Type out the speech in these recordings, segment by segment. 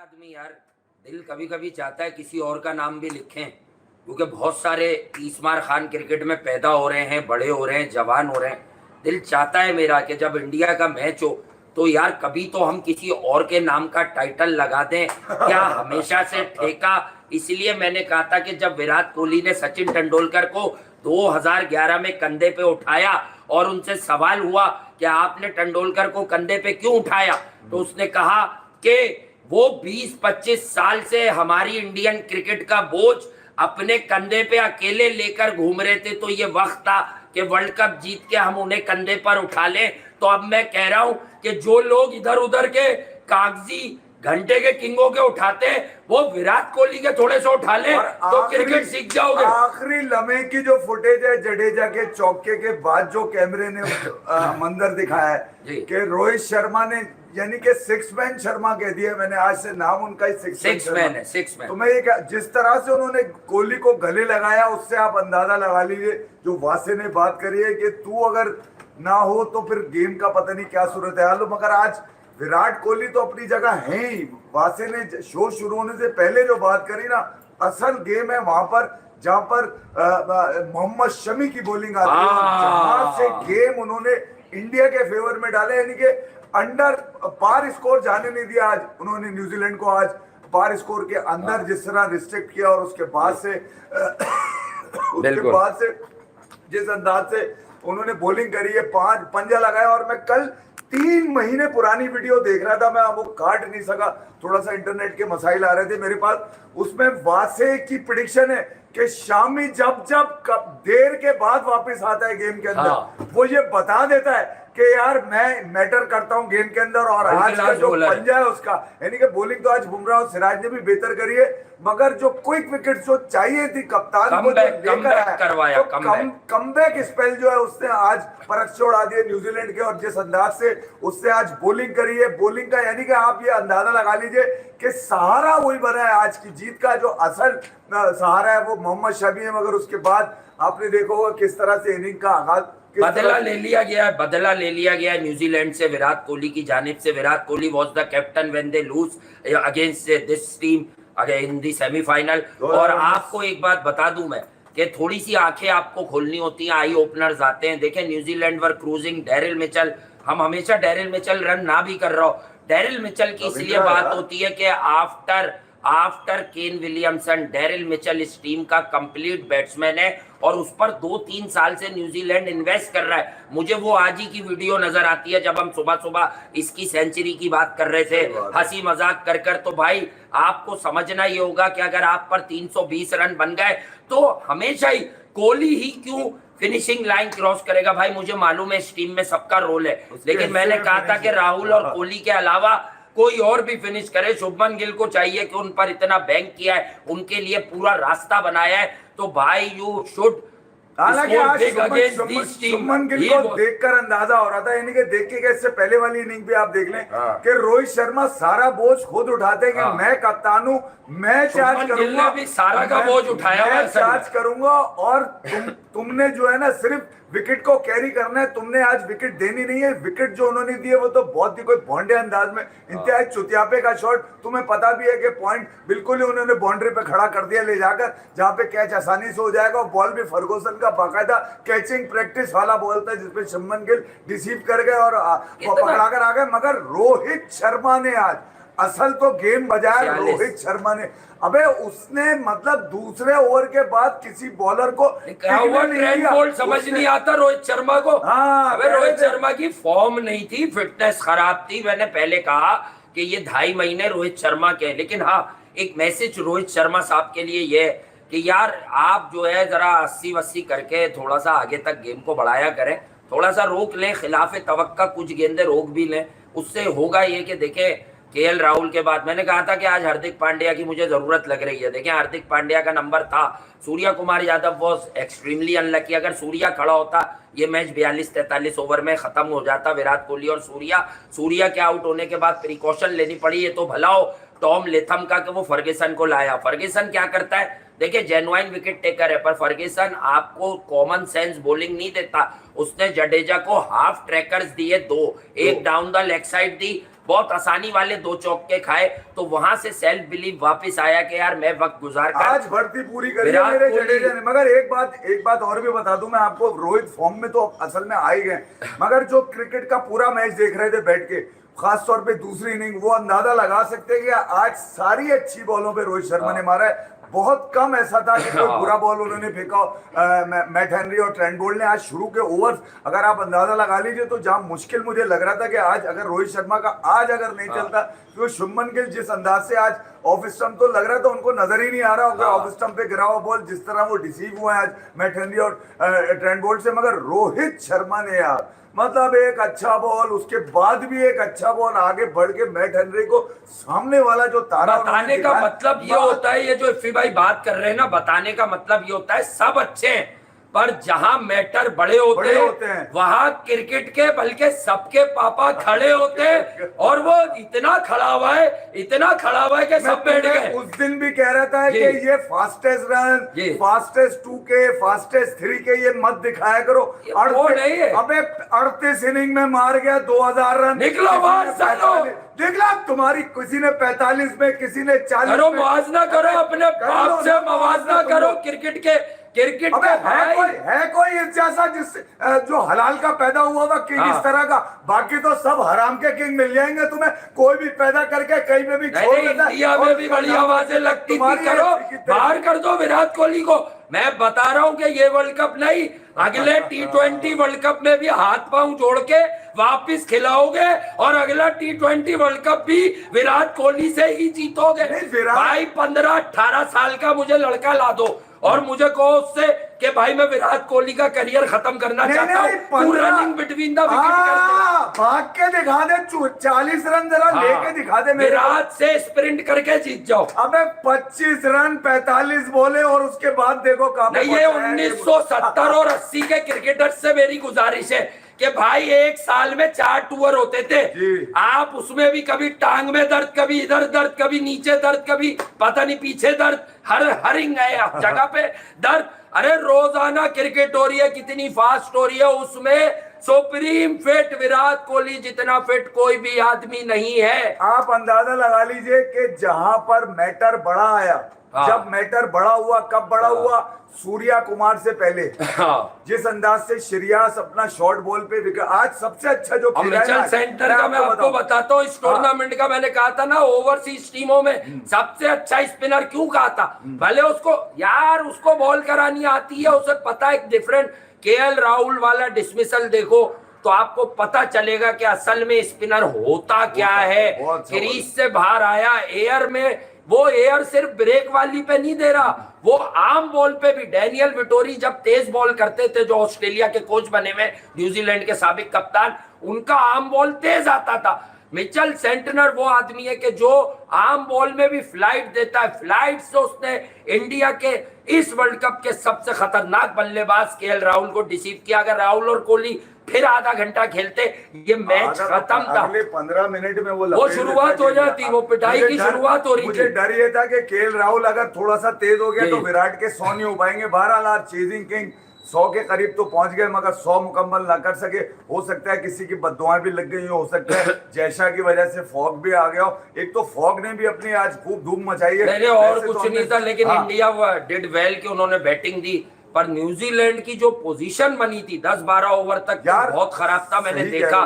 आदमी यार, दिल कभी कभी चाहता है किसी और का नाम भी लिखें, क्योंकि बहुत सारे ईस्मार खान क्रिकेट में पैदा हो रहे हैं, बड़े हो रहे हैं, जवान हो रहे हैं। दिल चाहता है मेरा कि जब इंडिया का मैच हो तो यार कभी तो हम किसी और के नाम का टाइटल लगा दें। क्या हमेशा से ठेका? इसलिए मैंने कहा था कि जब विराट कोहली ने सचिन तेंदुलकर को 2011 में कंधे पे उठाया और उनसे सवाल हुआ कि आपने तेंदुलकर को कंधे पे क्यों उठाया, तो उसने कहा कि वो 20-25 साल से हमारी इंडियन क्रिकेट का बोझ अपने कंधे पे अकेले लेकर घूम रहे थे, तो ये वक्त था कि वर्ल्ड कप जीत के हम उन्हें कंधे पर उठा लें। तो अब मैं कह रहा हूं कि जो लोग इधर उधर के कागजी घंटे के किंगों के उठाते हैं, वो विराट कोहली के थोड़े से उठा ले तो क्रिकेट सीख जाओगे। आखिरी लम्हे की जो फुटेज है जडेजा के चौके के बाद जो कैमरे ने मंजर दिखाया है कि रोहित शर्मा ने, यानी कि सिक्स मैन शर्मा कह दिया, मैंने आज से नाम उनका ही सिक्स मैन है। तो मैं ये जिस तरह से उन्होंने कोहली को गले लगाया, उससे आप अंदाजा लगा लीजिए। जो वासे ने बात करी है कि तू अगर ना हो तो फिर गेम का पता नहीं क्या सूरत है हाल हो, मगर आज विराट कोहली तो अपनी जगह है ही। वासे ने शो शुरू होने से पहले जो बात करी ना, असल गेम है वहां पर जहां पर मोहम्मद शमी की बॉलिंग आती है, जहां से गेम उन्होंने इंडिया के फेवर में डाले, यानी कि अंडर पार स्कोर जाने नहीं दिया। आज उन्होंने न्यूजीलैंड को आज पार स्कोर के अंदर जिस तरह रिस्ट्रिक्ट किया, और उसके बाद से जिस अंदाज से उन्होंने बॉलिंग करी है, 5 पंजा लगाया। और मैं कल 3 महीने पुरानी वीडियो देख रहा था, मैं वो काट नहीं सका, थोड़ा सा इंटरनेट के मसाइल आ रहे थे मेरे पास। उसमें वासे की प्रेडिक्शन है कि शामी जब देर के बाद वापस आता है गेम के अंदर, वो ये बता देता है कि यार मैं मैटर करता हूं गेम के अंदर। और आज का जो पंजा है उसका, यानी कि बॉलिंग तो आज बुमराह और सिराज ने भी बेहतर करी है, मगर जो क्विक विकेट जो चाहिए थी कप्तान को, कमबैक स्पेल जो है उसने आज परख छोड़ा दिए न्यूजीलैंड के। और जिस अंदाज से उसने आज बॉलिंग करी है, बॉलिंग का यानी कि आप ये अंदाजा लगा लीजिए कि सहारा वही बना है आज की जीत का। जो असल सहारा है वो मोहम्मद शमी है, मगर उसके बाद आपने देखा होगा किस तरह से इनिंग का आगाज बदला ले लिया गया न्यूजीलैंड से विराट कोहली की जानिब से। Virat Kohli was the captain when they lose against this team in the semifinal. और आपको एक बात बता दूं मैं कि थोड़ी सी आंखें आपको खोलनी होती हैं, आई ओपनर्स आते हैं। देखें न्यूजीलैंड वर क्रूजिंग, डैरिल मिचेल, हम हमेशा डैरिल मिचेल रन ना भी कर रहा हो, डैरिल मिचेल की इसलिए बात होती है कि after Kane Williamson Daryl Mitchell इस टीम का कंप्लीट बैट्समैन है, और उस पर 2-3 साल से न्यूजीलैंड इन्वेस्ट कर रहा है। मुझे वो आज ही की वीडियो नजर आती है जब हम सुबह सुबह इसकी सेंचुरी की बात कर रहे थे, हंसी मजाक कर। तो भाई आपको समझना ये होगा कि अगर आप पर 320 रन बन गए तो हमेशा ही कोहली ही क्यों फिनिशिंग लाइन क्रॉस करेगा। भाई मुझे मालूम है इस टीम में सबका रोल है, लेकिन मैंने कहा था कि राहुल और कोहली के अलावा कोई और भी फिनिश करे। शुभमन गिल को चाहिए कि उन पर इतना बैंक किया है, उनके लिए पूरा रास्ता बनाया है, तो भाई यू शुड। हालांकि आज शुभमन गिल को देखकर अंदाजा हो रहा था, यानी कि देख के इससे पहले वाली इनिंग भी आप देख लें कि रोहित शर्मा सारा बोझ खुद उठाते हैं कि मैं कप्तान हूं, मैं चार्ज करूंगा, भी सारा का बोझ उठाया, मैं चार्ज करूंगा। और तुमने जो है ना सिर्फ विकेट को कैरी करना है, तुमने आज विकेट देनी नहीं है। विकेट जो उन्होंने दिए वो तो बहुत ही कोई भोंडे अंदाज में, इंतहाई चुतियापे का शॉट। तुम्हें पता भी है कि पॉइंट बिल्कुल ही उन्होंने बाउंड्री पे खड़ा कर दिया ले जाकर, जहां पे कैच आसानी से हो जाएगा। और बॉल भी फर्गूसन का बाकायदा कैचिंग प्रैक्टिस वाला बॉल था, जिसपे शुभमन गिल डिसीव कर गए और पकड़ा कर आ गए। मगर रोहित शर्मा ने आज असल तो गेम बजाया रोहित शर्मा ने। अबे उसने मतलब दूसरे ओवर के बाद किसी बॉलर को समझ नहीं आता रोहित शर्मा को। अबे रोहित शर्मा की फॉर्म नहीं थी, फिटनेस खराब थी। मैंने पहले कहा कि ये 2.5 महीने रोहित शर्मा के, लेकिन हाँ एक मैसेज रोहित शर्मा साहब के लिए ये कि यार आप जो है जरा 80-80 करके थोड़ा सा आगे तक गेम को बढ़ाया करें, थोड़ा सा रोक लें, खिलाफ तवक्का कुछ गेंदे रोक भी लें। उससे होगा ये कि देखें केएल राहुल के बाद मैंने कहा था कि आज हार्दिक पांड्या की मुझे जरूरत लग रही है। देखें हार्दिक पांड्या का नंबर था, Surya Kumar Yadav was extremely unlucky. अगर सूर्या खड़ा होता ये मैच 42-43 ओवर में खत्म हो जाता। विराट कोहली और सूर्या के आउट होने के बाद प्रिकॉशन लेनी पड़ी, ये तो भला हो टॉम लेथम का कि वो फर्गुसन को लाया। फर्गुसन क्या करता है, देखिए जेन्युइन विकेट टेकर है, पर फर्गुसन आपको कॉमन सेंस बॉलिंग नहीं देता। उसने जडेजा को हाफ ट्रैकर्स दिए 2, एक डाउन द लेग साइड दी, बहुत आसानी वाले 2 चौके खाए, तो वहां से सेल्फ बिलीव वापस आया कि यार मैं वक्त गुजार कर आज भर्ती पूरी करी है मेरे जडेजा ने। मगर एक बात और भी बता दूं मैं आपको, रोहित फॉर्म में तो असल में आ ही गए, मगर जो क्रिकेट का पूरा मैच देख रहे थे बैठ के, खास तौर पे दूसरी इनिंग, वो अंदाजा लगा सकते हैं कि आज सारी अच्छी बॉलों पे रोहित शर्मा ने मारा है। बहुत कम ऐसा था कि कोई बुरा बॉल उन्होंने फेंका। मैट हेनरी और ट्रेंट बोल्ट ने आज शुरू के ओवर्स अगर आप अंदाजा लगा लीजिए तो जहां मुश्किल मुझे लग रहा था कि आज अगर रोहित शर्मा का आज अगर नहीं चलता, तो शुभमन गिल जिस अंदाज से आज ऑफ स्टंप, तो लग रहा था उनको नजर ही नहीं आ रहा होगा ऑफ स्टंप पे गिरा हुआ बॉल, जिस तरह वो डिसीव हुआ है आज मैट हेनरी और ट्रेंट बोल्ट से। मगर रोहित शर्मा ने यार मतलब एक अच्छा बॉल, उसके बाद भी एक अच्छा बॉल, आगे बढ़ के मैट हेनरी को सामने वाला जो तारा, बताने का मतलब ये होता है, ये जो इफ्फी भाई बात कर रहे हैं ना, बताने का मतलब ये होता है सब अच्छे हैं, पर जहां मैटर बड़े होते हैं वहां क्रिकेट के बल्कि सबके पापा खड़े होते हैं, और वो इतना खड़ा हुआ है कि सब बैठ गए। उस दिन भी कह रहा था कि ये fastest run, fastest 2K, fastest 3K ये मत दिखाया करो। अबे 38 इनिंग में मार गया 2000 रन, निकलो बाहर, देखला तुम्हारी, किसी ने 45 में, किसी ने 40 करो, मुआवजा करो, अपने बाप से मुआवजा करो। क्रिकेट है कोई इस जैसा जिस जो हलाल का पैदा हुआ था किंग इस तरह का? बाकी तो सब हराम के किंग मिल जाएंगे तुम्हें, कोई भी पैदा करके कहीं पे भी छोड़ देता है। इंडिया में भी बड़ी आवाजें लगती थी, करो बाहर कर दो विराट कोहली को। मैं बता रहा हूं कि ये वर्ल्ड कप नहीं, अगले T20 वर्ल्ड कप में भी हाथ पांव जोड़ के वापिस खिलाओगे, और अगला T20 वर्ल्ड कप भी विराट कोहली से ही जीतोगे। भाई 15-18 साल का मुझे लड़का ला दो और मुझे कहो उससे कि भाई मैं विराट कोहली का करियर खत्म करना चाहता हूँ, रनिंग बिटवीन द विकेट भाग के दिखा दे, 40 रन जरा लेके दिखा दे, विराट से स्प्रिंट करके जीत जाओ। अबे 25 रन 45 बोले, और उसके बाद देखो नहीं, ये 1970 और 80 के क्रिकेटर्स से मेरी गुजारिश है कि भाई एक साल में 4 टूर होते थे, आप उसमें भी कभी टांग में दर्द, कभी इधर दर्द, कभी नीचे दर्द, कभी पता नहीं पीछे दर्द, हर जगह पे दर्द। अरे रोजाना क्रिकेट हो रही है, कितनी फास्ट हो रही है, उसमें सुप्रीम फिट विराट कोहली जितना फिट कोई भी आदमी नहीं है। आप अंदाजा लगा लीजिए कि जहां पर मैटर बड़ा आया, जब मैटर बड़ा हुआ, कब बड़ा हुआ? सूर्या कुमार से पहले जिस अंदाज से श्रेयस अपना शॉर्ट बॉल पे, आज सबसे अच्छा जो मिचेल सेंटर का मैं आपको बताता हूँ, इस टूर्नामेंट का मैंने कहा था ना, ओवरसीज टीमों में सबसे अच्छा स्पिनर क्यों कहा था? भले उसको यार उसको बॉल करानी आती है, उसे पता है डिफरेंट। केएल राहुल वाला डिसमिसल देखो तो आपको पता चलेगा कि असल में स्पिनर होता क्या है। क्रीज से बाहर आया, एयर में, वो एयर सिर्फ ब्रेक वाली पे नहीं दे रहा, वो आम बॉल पे भी। डैनियल विटोरी जब तेज बॉल करते थे, जो ऑस्ट्रेलिया के कोच बने हुए, न्यूजीलैंड के साबिक कप्तान, उनका आम बॉल तेज आता था। मिचेल सेंटनर वो आदमी है कि जो आम बॉल में भी फ्लाइट देता है। फ्लाइट से उसने इंडिया के इस वर्ल्ड कप के सबसे खतरनाक बल्लेबाज केएल राहुल को डिसीव किया। अगर राहुल और कोहली फिर आधा घंटा खेलते, ये मैच खत्म था। अगले 15 मिनट में वो शुरुआत हो जाती, वो पिटाई की शुरुआत हो रही थी। मुझे डर ये था कि केएल राहुल अगर थोड़ा सा तेज हो गया तो विराट के 100 नहीं हो पाएंगे। 12 चेजिंग किंग 100 के करीब तो पहुंच गए, मगर 100 मुकम्मल ना कर सके। हो सकता है किसी की बद्दुआएं भी लग गई हो सकता है जैसा की वजह से फॉग भी आ गया हो। एक तो फॉग ने भी अपनी आज खूब धूम मचाई है। नहीं, और कुछ नहीं था, लेकिन इंडिया डिड वेल कि उन्होंने बैटिंग दी, पर न्यूजीलैंड की जो पोजीशन बनी थी 10-12 ओवर तक बहुत खराब था। मैंने देखा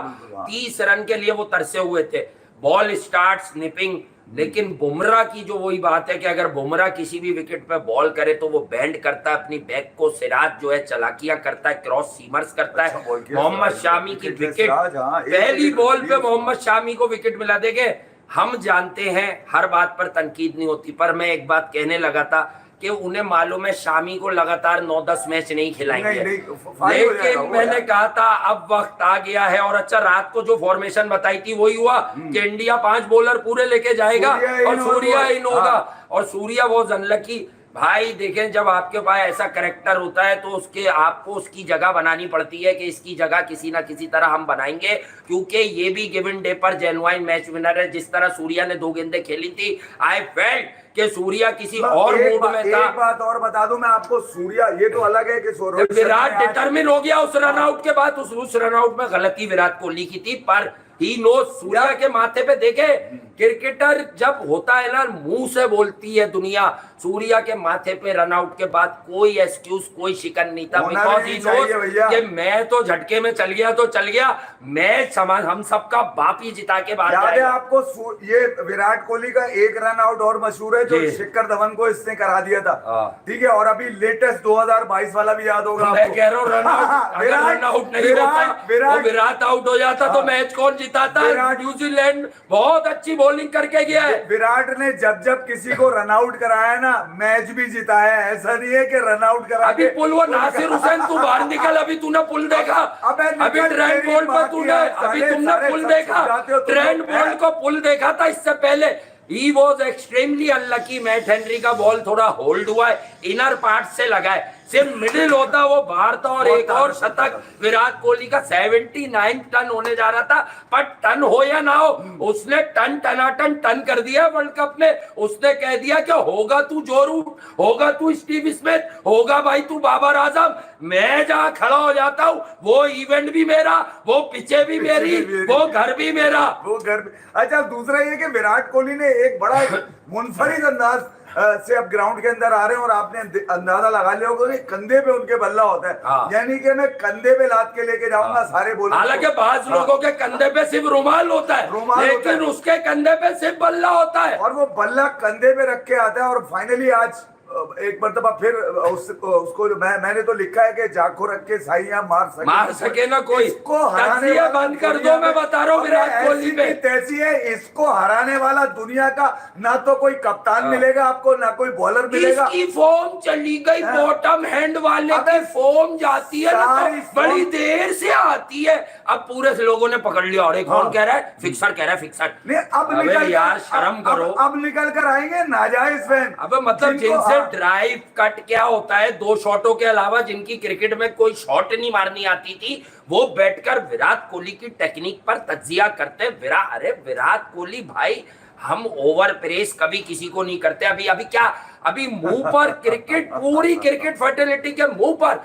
30 रन के लिए वो तरसे हुए थे। बॉल स्टार्ट स्निपिंग, लेकिन बुमराह की जो वही बात है कि अगर बुमराह किसी भी विकेट पे बॉल करे तो वो बैंड करता है अपनी बैक को। सिराज जो है चलाकियां करता है, क्रॉस सीमर्स करता है। मोहम्मद शामी की विकेट, पहली बॉल पे मोहम्मद शामी को विकेट मिला। देखे, हम जानते हैं हर बात पर तनकीद नहीं होती, पर मैं एक बात कहने लगा था कि उन्हें मालूम है शामी को लगातार 9-10 मैच नहीं खिलाएंगे, लेकिन मैंने कहा था अब वक्त आ गया है। और अच्छा, रात को जो फॉर्मेशन बताई थी वही हुआ कि इंडिया 5 बॉलर पूरे लेके जाएगा और सूर्या इन होगा। और सूर्या वॉज अनलकी। भाई देखें, जब आपके पास ऐसा करेक्टर होता है तो उसके आपको उसकी जगह बनानी पड़ती है कि इसकी जगह किसी ना किसी तरह हम बनाएंगे, क्योंकि ये भी गिवन डे पर जेन्युइन मैच विनर है। जिस तरह सूर्या ने 2 गेंदें खेली थी, आई फेल्ट कि सूर्या किसी और मूड में था। एक बात और बता दूं मैं आपको, सूर्या ये तो अलग है कि विराट डिटरमिन हो गया उस रनआउट के बाद। उस रनआउट में गलती विराट कोहली की थी, पर ही नो सूर्या के माथे पे देखे, क्रिकेटर जब होता है ना, मुंह से बोलती है दुनिया। सूर्या के माथे पे रनआउट के बाद कोई एक्सक्यूज, कोई शिकन नहीं था, बिकॉज ही नोस कि मैं तो झटके में चल गया तो चल गया, मैच समान हम सबका बाप ही जिता के बाहर याद है आपको ये विराट कोहली का एक रन आउट और मशहूर है जो शिखर धवन को इसने करा दिया था, ठीक है। और अभी लेटेस्ट 2022 वाला भी याद होगा, मैं कह रहा हूँ रन आउट नहीं होता, विराट आउट हो जाता तो मैच कौन जिताता? न्यूजीलैंड बहुत अच्छी बॉलिंग करके गया है। विराट ने जब किसी को रन आउट कराया ना, मैच भी जिताया है। ऐसा नहीं है कि रन आउट करा अभी पुल वो नासिर हुसैन, तू बाहर निकल, अभी तूने पुल देखा? अभी ट्रेंट बोल्ट पर तूने, अभी तुमने पुल देखा? ट्रेंट बोल्ट को पुल देखा था इससे पहले? He was extremely unlucky। Matt Henry का बॉल थोड़ा होल्ड हुआ है, इनर पार्ट से लगा है, सिर्फ मिडिल होता वो बाहर था। और एक और शतक विराट कोहली का 79 टन होने जा रहा था, पर टन हो या ना हो, उसने टनाटन टन कर दिया वर्ल्ड कप में। उसने कह दिया कि होगा तू जो रूट, होगा तू स्टीव स्मिथ, होगा भाई तू बाबर आजम, मैं जहां खड़ा हो जाता हूं वो इवेंट भी मेरा, वो पिचे भी मेरी, वो घर भी मेरा, वो घर भी। अच्छा, दूसरा ये कि विराट कोहली ने एक बड़ा मुनफरिद अंदाज से अब ग्राउंड के अंदर आ रहे हैं, और आपने अंदाजा लगा लिया होगा कि कंधे पे उनके बल्ला होता है, यानी कि मैं कंधे पे लाद के लेके जाऊंगा सारे बोल। हालांकि बाज लोगों के कंधे पे सिर्फ रुमाल होता है, लेकिन उसके कंधे पे सिर्फ बल्ला होता है, और वो बल्ला कंधे पे रख के आता है। और फाइनली आज एक मरतबा फिर उसको मैंने तो लिखा है कि जाको रख के साइयां मार सके ना कोई। इसको हराने बंद कर दो, मैं बता रहा हूँ विराट कोहली पे तैसी है, इसको हराने वाला दुनिया का ना तो कोई कप्तान मिलेगा आपको, ना कोई बॉलर मिलेगा। इसकी फॉर्म चली गई, बॉटम हैंड वाले की फॉर्म जाती है ना, बड़ी देर से आती है। अब पूरे लोगों ने पकड़ लिया, और कौन कह रहा है? फिक्सर कह रहा है, फिक्सर। अब निकल यार शर्म करो, अब निकल कर आएंगे नाजायज फैन। अब मतलब जिनसे ड्राइव कट क्या होता है, 2 शॉटों के अलावा जिनकी क्रिकेट में कोई शॉट नहीं मारनी आती थी, वो बैठकर विराट कोहली की टेक्निक पर तज्जिया करते। अरे विराट कोहली भाई, हम ओवर प्रेस कभी किसी को नहीं करते। अभी क्या, अभी मुंह पर क्रिकेट, पूरी क्रिकेट फर्टिलिटी के मुंह पर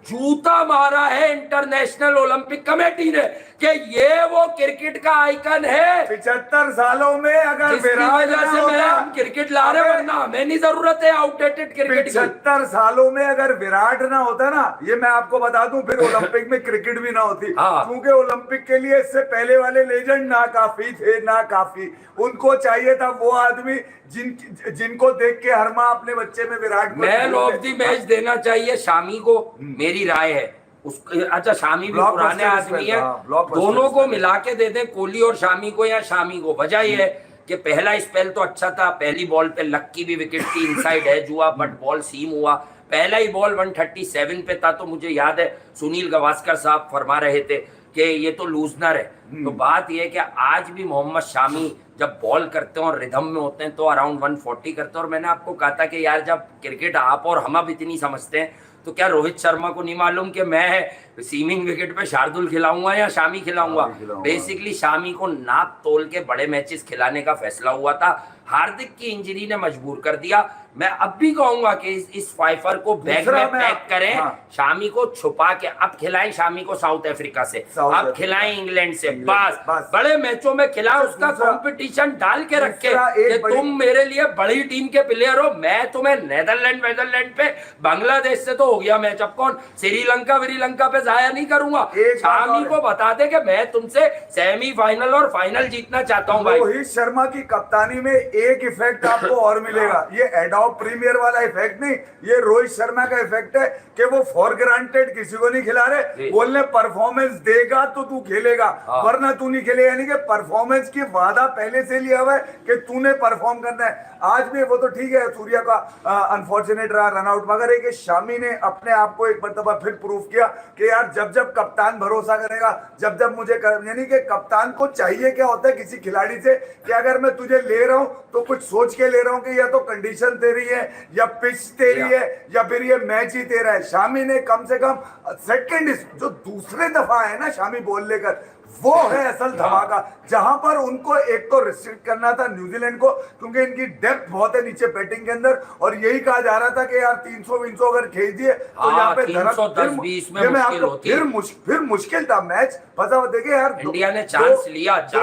जूता मारा है इंटरनेशनल ओलंपिक कमेटी ने कि ये वो क्रिकेट का आइकन है। 75 सालों में अगर विराट से हम क्रिकेट ला रहे, वरना हमें नहीं जरूरत है आउटडेटेड क्रिकेट की। 75 सालों में अगर विराट ना होता ना, ये मैं आपको बता दूं, फिर ओलंपिक में क्रिकेट भी ना होती। क्योंकि ओलंपिक के लिए इससे पहले वाले लेजेंड ना काफी थे, ना काफी। उनको चाहिए था वो आदमी जिनको देख के हर माँ अपने बच्चे में विराट को मैन ऑफ द मैच देना चाहिए शामी को, मेरी राय है। अच्छा, शामी भी पुराने आदमी है, दोनों को मिला के दे दें, कोहली और शामी को, या शामी को। वजह यह है कि पहला स्पेल तो अच्छा था, पहली बॉल पे लक्की भी विकेट थी, इनसाइड एज हुआ, बट बॉल सीम हुआ। पहला ही बॉल 137 पे था, तो मुझे याद है सुनील गावस्कर साहब फरमा रहे थे कि ये तो लूजनर है। तो बात यह है कि आज भी मोहम्मद शामी जब बॉल करते हैं और रिदम में होते हैं तो अराउंड 140 करते हैं। और मैंने आपको कहा था कि यार जब क्रिकेट आप और हम अब इतनी समझते हैं, तो क्या रोहित शर्मा को नहीं मालूम कि मैं सीमिंग विकेट पे शार्दुल खिलाऊंगा या शामी खिलाऊंगा? बेसिकली शामी को नाप तोल के बड़े मैचेस खिलाने का फैसला हुआ था, हार्दिक की इंजरी ने मजबूर कर दिया। मैं अब भी कहूंगा कि इस फाइफर को बैग में पैक करें, शामी को छुपा के अब खिलाएं, शामी को साउथ अफ्रीका से, अब खिलाएं इंग्लैंड से, बस बड़े मैचों में खिलाएं, उसका कंपटीशन डाल के रखे कि तुम मेरे लिए बड़ी टीम के प्लेयर हो, मैं तुम्हें नेदरलैंड पे, बांग्लादेश से तो हो गया मैच, अब कौन श्रीलंका पे जाया नहीं करूंगा। शामी को बता दे कि मैं तुमसे सेमीफाइनल और फाइनल जीतना चाहता हूं। रोहित शर्मा की कप्तानी में एक इफेक्ट आपको और मिलेगा, ये एडॉप प्रीमियर वाला इफेक्ट नहीं, ये रोहित शर्मा का इफेक्ट है कि वो फॉर ग्रांटेड किसी को नहीं खिला रहे, बोलने परफॉर्मेंस देगा तो तू खेलेगा, वरना तू नहीं खेलेगा। यानी कि परफॉर्मेंस की वादा पहले से लिया हुआ है कि तूने परफॉर्म करना है। आज भी वो तो ठीक है, सूर्या का अनफॉर्चुनेट रहा रन आउट, मगर एक शामी ने अपने आप को एक मरतबा फिर प्रूफ किया कि यार जब कप्तान भरोसा करेगा, जब मुझे यानी कि कप्तान को चाहिए क्या होता है किसी खिलाड़ी से कि अगर मैं तुझे ले रहा हूं तो कुछ सोच के ले रहा हूँ कि या तो कंडीशन तेरी है या पिच तेरी है या फिर ये मैच ही तेरा है। शामी ने कम से कम सेकंड जो दूसरे दफा है ना शामी बॉल लेकर, वो है असल धमाका, जहां पर उनको एक तो रिस्ट्रिक्ट करना था न्यूजीलैंड को, क्योंकि इनकी डेप्थ बहुत है नीचे बैटिंग के अंदर, और यही कहा जा रहा था कि यार 300 अगर खेल दिए तो यहाँ पे फिर मुश्किल था मैच। पता देखिए यार, इंडिया ने चांस लिया कि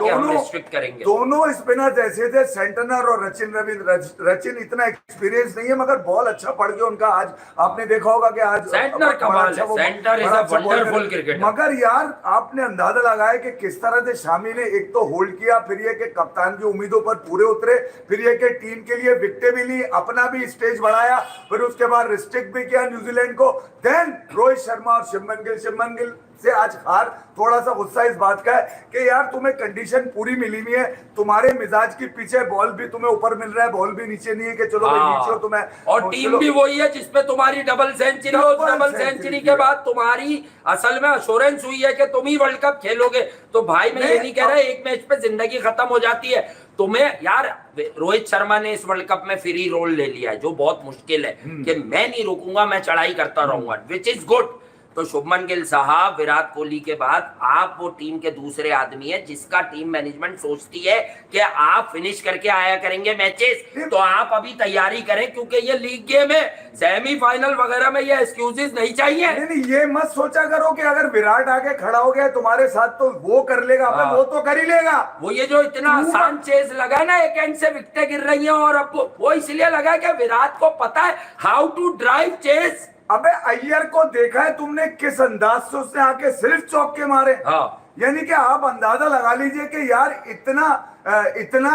हम रिस्ट्रिक्ट करेंगे। दोनों स्पिनर्स ऐसे थे, सेंटनर और रचिन इतना एक्सपीरियंस नहीं है, मगर बॉल अच्छा पड़ गया उनका। आज आपने देखा होगा कि आज सेंटर कमाल है, centre is a wonderful cricketer. मगर यार आपने अंदाजा लगाया कि किस तरह से शामी ने एक तो होल्ड किया, फिर ये कि कप्तान की उम्मीदों पर पूरे उतरे, फिर ये कि टीम के लिए विकेटें भी ली, अपना भी स्टेज बढ़ाया, फिर उसके बाद रिस्ट्रिक्ट भी किया न्यूजीलैंड को। देन रोहित शर्मा और शुभमन गिल से आज हार। थोड़ा सा गुस्सा इस बात का है कि यार तुम्हें कंडीशन पूरी मिली हुई है, तुम्हारे मिजाज के पीछे बॉल भी तुम्हें ऊपर मिल रहा है, बॉल भी नीचे नहीं है कि चलो भाई नीचे हो तुम्हें, और टीम भी वही है जिसपे तुम्हारी डबल सेंचुरी हो। डबल सेंचुरी के बाद तुम्हारी असल में अश्योरेंस हुई है कि तुम ही वर्ल्ड कप खेलोगे। तो भाई मैं ये नहीं कह रहा एक मैच पे जिंदगी खत्म हो जाती है तुम्हें। यार रोहित शर्मा ने इस वर्ल्ड कप में फ्री रोल ले लिया है, जो बहुत मुश्किल है कि मैं नहीं रुकूंगा, मैं चढ़ाई करता रहूंगा, विच इज गुड। तो शुभमन गिल साहब, विराट कोहली के बाद आप वो टीम के दूसरे आदमी है जिसका टीम मैनेजमेंट सोचती है कि आप फिनिश करके आया करेंगे मैचेस, तो आप अभी तैयारी करें, क्योंकि ये लीग गेम है, सेमीफाइनल वगैरह में ये एक्सक्यूजेस नहीं चाहिए। नहीं, ये मत सोचा करो कि अगर विराट आके खड़ा हो गया तुम्हारे साथ तो वो कर लेगा, वो तो कर ही लेगा। वो ये जो इतना आसान चेस लगा है ना, एक एंड से विकेटें गिर रही हैं, और अब वो इसलिए लगा कि विराट को पता है हाउ टू ड्राइव चेस। अबे अय्यर को देखा है तुमने किस अंदाज से उसने आके सिर्फ चौके मारे। यानी कि आप अंदाजा लगा लीजिए कि यार इतना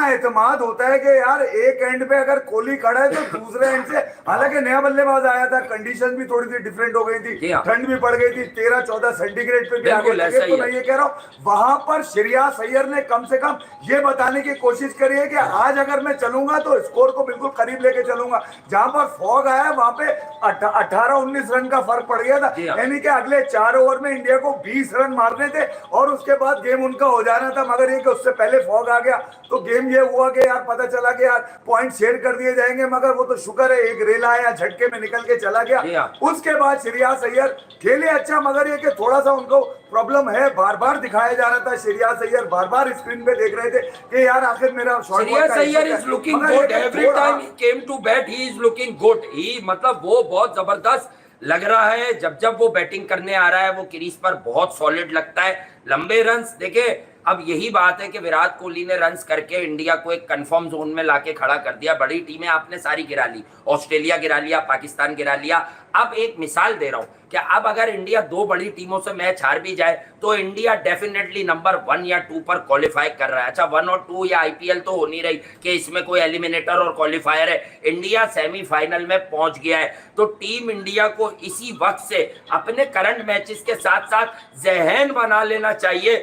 एतमाद होता है कि यार एक एंड पे अगर कोहली खड़ा है तो दूसरे एंड से, हालांकि नया बल्लेबाज आया था, कंडीशन भी थोड़ी सी डिफरेंट हो गई थी, ठंड भी पड़ गई थी, 13-14 सेंटीग्रेड पे भी आ गए थे। तो मैं ये कह रहा हूँ वहां पर श्रेयस अय्यर ने कम से कम ये बताने की कोशिश करी है कि आज अगर मैं चलूंगा तो स्कोर को बिल्कुल करीब लेके चलूंगा। जहां पर फॉग आया वहां पे 18-19 रन का फर्क पड़ गया था, यानी कि अगले 4 ओवर में इंडिया को 20 रन मारने थे और उसके बाद गेम उनका हो जाना था। मगर ये कि उससे पहले फॉग आ गया तो गेम ये हुआ कि यार पता चला कि यार पॉइंट शेयर कर दिए जाएंगे, मगर वो तो शुक्र है एक रेला आया झटके में निकल के चला गया। उसके बाद श्रेयस अय्यर खेले अच्छा, मगर ये कि थोड़ा सा उनको प्रॉब्लम है, बार बार दिखाया जा रहा था, श्रेयस अय्यर बार बार स्क्रीन पे देख रहे थे कि यार आखिर मेरा shot. Shreyas Iyer is looking good every time he came to bat, he is looking good, he मतलब वो बहुत जबरदस्त लग रहा है। जब वो बैटिंग करने आ रहा है वो क्रीज पर बहुत सॉलिड लगता है, लंबे रन्स। देखिए अब यही बात है कि विराट कोहली ने रन्स करके इंडिया को एक कंफर्म जोन में लाके खड़ा कर दिया। बड़ी टीमें आपने सारी गिरा ली, ऑस्ट्रेलिया गिरा लिया, पाकिस्तान गिरा लिया। अब एक मिसाल दे रहा हूं कि अब अगर इंडिया 2 बड़ी टीमों से मैच हार भी जाए तो इंडिया डेफिनेटली नंबर 1 या 2 पर क्वालिफाई कर रहा है। अच्छा 1 और 2 या आईपीएल तो हो नहीं रही कि इसमें कोई एलिमिनेटर और क्वालिफायर है, इंडिया सेमीफाइनल में पहुंच गया है। तो टीम इंडिया को इसी वक्त से अपने करंट मैचेस के साथ साथ जहन बना लेना चाहिए,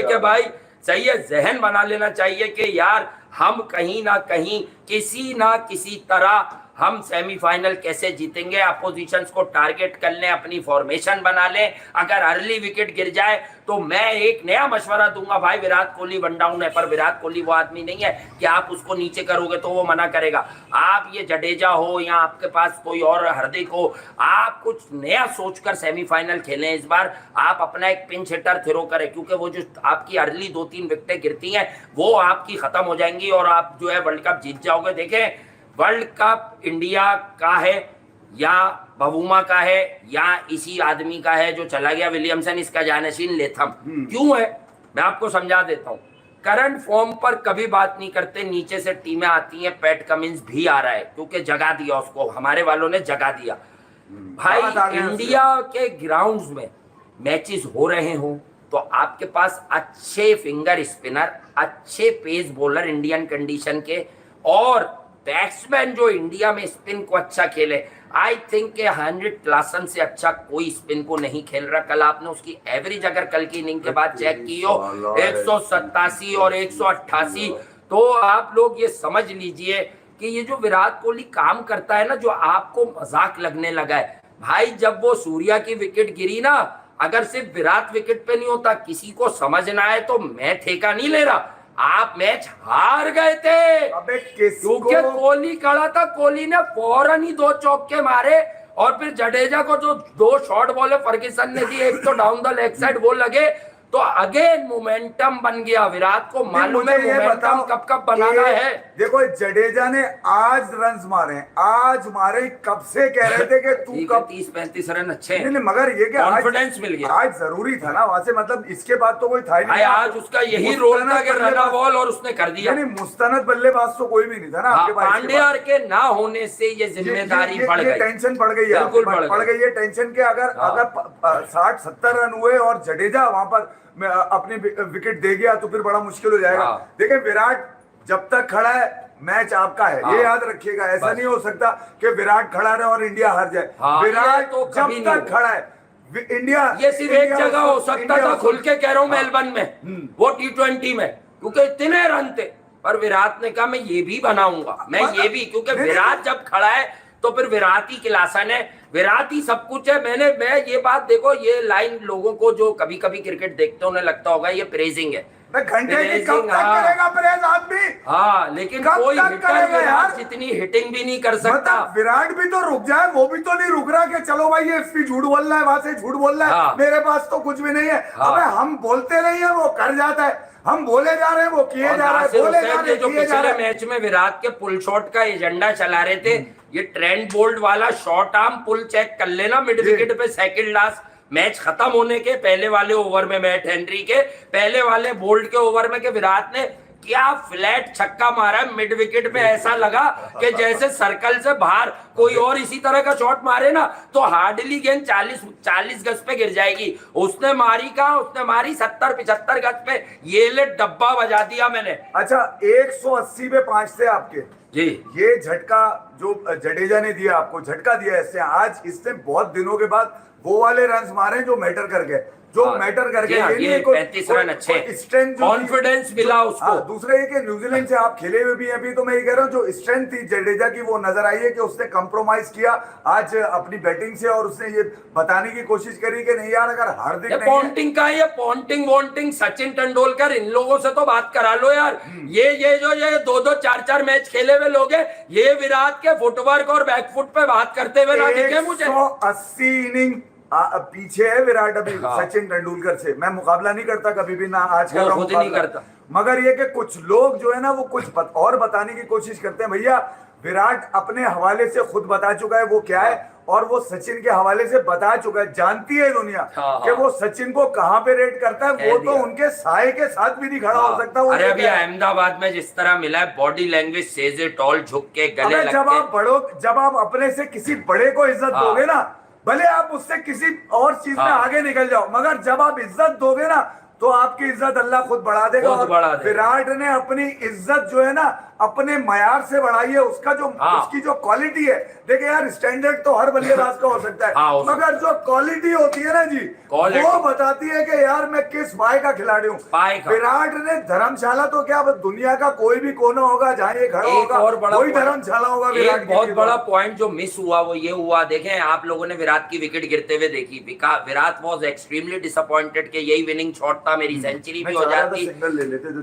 कि भाई सही है, जहन बना लेना चाहिए कि यार हम कहीं ना कहीं किसी ना किसी तरह हम सेमीफाइनल कैसे जीतेंगे। अपोजिशंस को टारगेट कर लें, अपनी फॉर्मेशन बना लें। अगर अर्ली विकेट गिर जाए तो मैं एक नया मशवरा दूंगा, भाई विराट कोहली वन डाउन है, पर विराट कोहली वो आदमी नहीं है कि आप उसको नीचे करोगे तो वो मना करेगा। आप ये जडेजा हो या आपके पास कोई और हार्दिक हो, आप कुछ नया सोचकर सेमीफाइनल खेलें इस बार। आप अपना एक पिंच हिटर थ्रो करें, क्योंकि वो जो आपकी अर्ली 2-3 विकेटें गिरती हैं वो आपकी खत्म हो जाएंगी और आप जो है वर्ल्ड कप जीत जाओगे। देखें वर्ल्ड कप इंडिया का है या बबूमा का है या इसी आदमी का है जो चला गया विलियमसन, इसका जानशीन लेथम। क्यों है मैं आपको समझा देता हूं। करंट फॉर्म पर कभी बात नहीं करते, नीचे से टीमें आती हैं। पैट कमिंस भी आ रहा है क्योंकि जगा दिया उसको, हमारे वालों ने जगा दिया। भाई इंडिया के ग्राउंड्स में मैचेस हो रहे हों तो आपके पास अच्छे फिंगर स्पिनर, अच्छे पेस बॉलर इंडियन कंडीशन के, और बैट्समैन जो इंडिया में स्पिन को अच्छा खेले। आई थिंक के 100 क्लासन से अच्छा कोई स्पिन को नहीं खेल रहा। कल आपने उसकी एवरेज अगर कल की इनिंग के बाद चेक की हो 187 और 188, तो आप लोग ये समझ लीजिए कि ये जो विराट कोहली काम करता है ना, जो आपको मजाक लगने लगा है भाई। जब वो सूर्या की विकेट गिरी ना, अगर सिर्फ विराट विकेट पे नहीं होता, किसी को समझना है तो मैं ठेका नहीं ले रहा, आप मैच हार गए थे। अबे क्योंकि किसको कोहली खड़ा था, कोहली ने फौरन ही 2 चौके मारे और फिर जडेजा को जो 2 शॉर्ट बॉल फर्ग्यूसन ने दी, एक तो डाउन द लेग साइड वो लगे, तो अगेन मोमेंटम बन गया। विराट को मालूम है मुझे ये मोमेंटम बताओ, कब कब बनाना ये है। देखो जडेजा ने आज रन्स मारे, आज मारे, कब से कह रहे थे कि तू ठीक है, कब 30-35 रन अच्छे नहीं हैं, नहीं, मगर ये कि कॉन्फिडेंस मिल गया। आज जरूरी था ना वहां से, मतलब इसके बाद तो कोई था ही भाई नहीं। आज उसका यही रोल था कि रन बॉल, और उसने कर दिया। नहीं, मुस्तनद बल्लेबाज तो कोई भी नहीं था ना आपके पास। पांड्या के ना होने से ये जिम्मेदारी बढ़ गई, टेंशन बढ़ गई है, बिल्कुल बढ़ गई है टेंशन के। अगर 60-70 रन हुए और जडेजा वहां पर अपनी विकेट दे गया तो फिर बड़ा मुश्किल हो जाएगा। देखिए विराट जब तक खड़ा है मैच आपका है, ये याद रखिएगा। ऐसा नहीं हो सकता कि विराट खड़ा रहे और इंडिया हार जाए। विराट तो जब तक खड़ा है इंडिया, ये सिर्फ एक जगह हो सकता था, खुल के कह रहा हूं मेलबर्न में, वो T20 में, क्योंकि इतने रन थे। पर विराट ने कहा मैं ये भी बनाऊंगा, मैं ये भी, क्योंकि विराट जब खड़ा है तो फिर विराट ही क्लासन है, विराट ही सब कुछ है। मैं ये बात देखो, ये लाइन लोगों को जो कभी कभी क्रिकेट देखते हैं उन्हें लगता होगा ये प्रेजिंग है, घंटे की कब तक करेगा प्रेज आदमी। लेकिन कोई हिटर विराट जितनी हिटिंग भी नहीं कर सकता। विराट भी तो रुक जाए, वो भी तो नहीं रुक रहा कि चलो भाई ये इसकी झूठ बोल रहा है, वहां से झूठ बोल रहा है, मेरे पास तो कुछ भी नहीं है। अबे हम बोलते नहीं है, वो कर जाता है, हम बोले जा रहे हैं, वो किए जा रहे हैं, बोले जा रहे हैं, जो पिछले मैच में विराट के पुल शॉट का एजेंडा चला रहे थे, ये ट्रेंट बोल्ट वाला शॉर्ट आर्म पुल चेक कर लेना मिड विकेट पे, सेकंड लास्ट मैच खत्म होने के पहले वाले ओवर में, मैट हेनरी के पहले वाले बोल्ट के ओवर में, के विराट ने क्या फ्लैट छक्का मारा मिड विकेट पे। ऐसा लगा कि जैसे सर्कल से बाहर कोई और इसी तरह का शॉट मारे ना तो हार्डली गेंद 40 गज पे गिर जाएगी। उसने मारी कहा, उसने मारी 70-75 गज पे, ये ले डब्बा बजा दिया मैंने। अच्छा 180 पे 5 थे आपके जी। ये झटका जो जडेजा ने दिया आपको, झटका दिया ऐसे आज, इसने बहुत दिनों के बाद वो वाले रन्स मारे जो मैटर कर गए, जो मैटर कर गए। ये 35 रन अच्छे, कॉन्फिडेंस मिला उसको। दूसरा ये कि न्यूजीलैंड से आप खेले हुए भी अभी, तो मैं ये कह रहा हूँ जो स्ट्रेंथ थी जडेजा की वो नजर आई है कि उसने कंप्रोमाइज किया आज अपनी बैटिंग से, और उसने ये बताने की कोशिश करी कि नहीं यार अगर हार्दिक पॉन्टिंग का ये पॉन्टिंग वॉन्टिंग, सचिन तेंदुलकर इन लोगों से तो बात करा लो यार। ये जो 2-2 4-4 मैच खेले हुए लोग हैं, ये विराट के फुटवर्क और बैकफुट पे बात करते हुए ना दिखे मुझे। 180 इनिंग पीछे है विराट अभी सचिन तेंदुलकर से। मैं मुकाबला नहीं करता कभी भी, ना आज कर रहा हूं, नहीं करता। मगर ये कि कुछ लोग जो है ना वो कुछ और बताने की कोशिश करते हैं। भैया विराट अपने हवाले से खुद बता चुका है वो क्या है, और वो सचिन के हवाले से बता चुका है। जानती है दुनिया कि वो सचिन को कहां पे रेट करता है, वो तो उनके साए के साथ भी नहीं खड़ा हो सकता। अरे अभी अहमदाबाद में जिस तरह मिला है, body language says it all, झुक के गले लग के। जब आप अपने से किसी बड़े को इज्जत दोगे ना, भले आप उससे किसी और चीज में आगे निकल जाओ, मगर जब आप इज्जत दोगे ना तो आपकी इज्जत अल्लाह खुद बढ़ा देगा। और विराट ने अपनी इज्जत जो है ना अपने मयार से बढ़ाई है। उसका जो उसकी जो क्वालिटी है, देखिए यार स्टैंडर्ड तो हर बल्लेबाज का हो सकता है, मगर जो क्वालिटी होती है ना जी, वो बताती है कि यार मैं किस भाई का खिलाड़ी हूँ। विराट ने धर्मशाला तो क्या दुनिया का कोई भी कोना होगा जहाँ ये खड़ा होगा वही धर्मशाला होगा। एक बहुत बड़ा पॉइंट जो मिस हुआ वो ये हुआ, देखें आप लोगों ने विराट की विकेट गिरते हुए देखी, विराट वॉज एक्सट्रीमली डिसअपॉइंटेड कि यही विनिंग शॉट था, मेरी सेंचुरी भी हो जाती।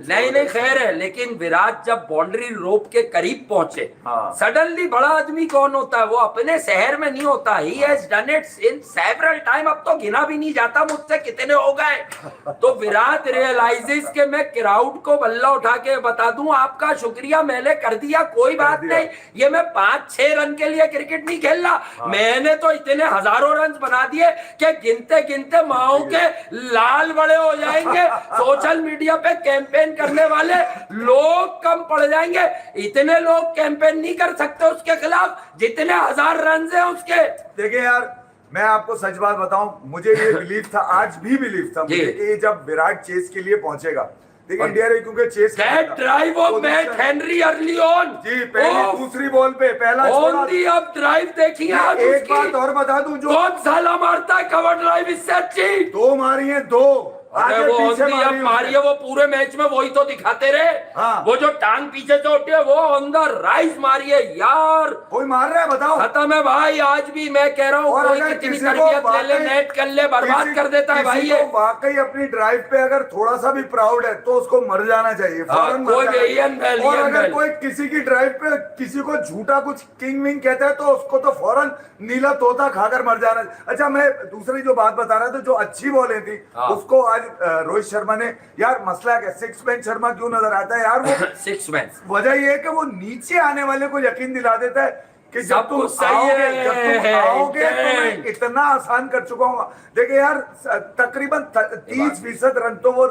नहीं खैर है, लेकिन विराट जब बाउंड्री रोप के करीब पहुंचे, सडनली बड़ा आदमी कौन होता है, वो अपने शहर में नहीं होता। He has done it in several time, अब तो गिना भी नहीं जाता मुझसे कितने हो गए। तो विराट रियलाइजेस के मैं क्राउड को बल्ला उठा के बता दूं आपका शुक्रिया मैंने कर दिया, कोई बात नहीं, ये मैं 5-6 रन के लिए क्रिकेट नहीं खेल रहा, मैंने तो इतने हजारों रन बना दिए कि गिनते गिनते माओ के लाल बड़े हो जाएंगे। सोशल मीडिया पे कैंपेन करने वाले लोग कम पड़ जाएंगे। इतने लोग कैंपेन नहीं कर सकते उसके खिलाफ जितने 1000 रन है उसके। देखिए यार मैं आपको सच बात बताऊं, मुझे ये बिलीव था, आज भी बिलीव था मुझे कि जब विराट चेस के लिए पहुंचेगा, देखिए इंडिया ने क्योंकि chase drive off Matt Henry early on जी, पहली दूसरी बॉल पे पहला छोड़ा दी, अब ड्राइव देखिए। एक बात और बता दूं, जो कौन साला मारता है कवर ड्राइव इससे अच्छी, 2 मारी है, 2 अरे आगे वो पीछे ऑन मारी मारी है, वो पूरे मैच में वही तो दिखाते रहे। हाँ। वो जो टांग पीछे से उठी है वो ऑन द राइज मारी है यार। कोई मार रहा है बताओ। खत्म है भाई, आज भी मैं कह रहा हूँ और कोई अगर कितनी किसी को तरबियत ले ले, वाकई- नेट कर ले, बर्बाद किसी- कर देता है भाई किसी ये। को वाकई अपनी ड्राइव पे अगर थोड़ा सा भी प्राउड है तो उसको मर जाना चाहिए, फौरन मर कोई जाना भी चाहिए। इयन बेल, और इयन अगर बेल। कोई किसी की ड्राइव पे किसी को झूठा कुछ किंग विंग कहता है तो उसको तो फौरन नीला तोता खाकर मर जाना। अच्छा, मैं दूसरी जो बात बता रहा था, जो अच्छी बॉलें थी हाँ। उसको आज रोहित शर्मा ने, यार मसला क्या, सिक्स मैन शर्मा क्यों नजर आता है यार? वो सिक्स मैन वजह ये है कि वो नीचे आने वाले को यकीन दिला देता है कि जब सब तुम कुछ सही आओगे, है, जब तुम आओगे तो मैं इंटेंट। इतना आसान कर चुका हूँ। देखिए यार, तकरीबन 30% रन तो वो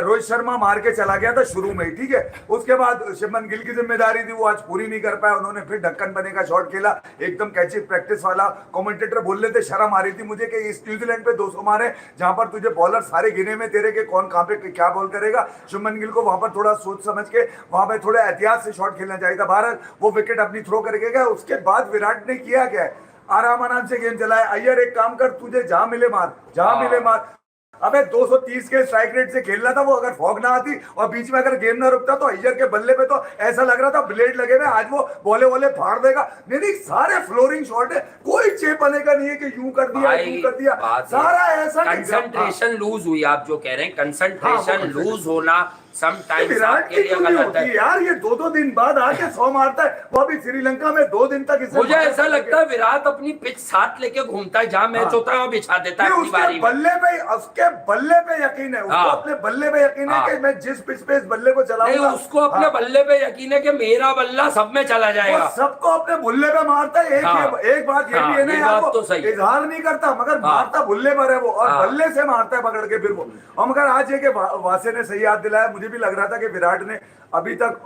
रोहित शर्मा मार के चला गया था शुरू में ही, ठीक है। उसके बाद शुभमन गिल की जिम्मेदारी थी, वो आज पूरी नहीं कर पाया। उन्होंने फिर ढक्कन बने का शॉट खेला, एकदम कैची प्रैक्टिस वाला। कमेंटेटर बोल रहे थे, शर्म आ रही थी मुझे कि इस न्यूजीलैंड पे 200 मारे जहां पर तुझे बॉलर सारे गिने में तेरे के कौन कहां पे क्या बॉल करेगा। शुभमन गिल को वहां पर थोड़ा सोच समझ के वहां पे थोड़े एहतियात से शॉट खेलना चाहिए था। भारत वो विकेट अपनी थ्रो करके गया। उसके बाद विराट ने किया क्या है, आराम से गेम चलाया। अय्यर एक काम कर, तुझे जहां मिले मार, जहां मिले मार। अबे 230 के स्ट्राइक रेट से खेलना था वो, अगर फॉग ना आती और बीच में अगर गेम ना रुकता तो अय्यर के बल्ले पे तो ऐसा लग रहा था ब्लेड लगे हुए, आज वो बोले बोले फाड़ देगा। नहीं, सारे फ्लोरिंग शॉट है, कोई चेप आने का नहीं है कि यूं कर दिया यूं कर दिया, सारा ऐसा कंसंट्रेशन लूज हुई। आप जो कह रहे हैं कंसंट्रेशन लूज होना समटाइम्स विराट आपके की लिए क्यों नहीं गलत है होती यार? ये 2-2 दिन बाद आके 100 मारता है, वो भी श्रीलंका में 2 दिन तक इसे मुझे ऐसा लगता है विराट अपनी पिच साथ लेके घूमता है, जहां मैच होता है वहां बिछा देता है अपनी बारी में। उसके बल्ले पे यकीन है, उसको अपने बल्ले पे यकीन है कि मैं जिस पिच पे इस बल्ले को चलाऊंगा। नहीं, उसको अपने बल्ले पे यकीन है कि मेरा बल्ला सब में चला जाएगा। वो सबको अपने बुल्ले पे मारता है। एक बात ये भी है ना यार, तो सही इजहार नहीं करता मगर मारता बुल्ले पर है वो, और बल्ले से मारता है पकड़ के फिर वो। और मगर आज ये कि वासे ने सही याद दिलाया, मुझे भी लग रहा था कि विराट ने अभी तक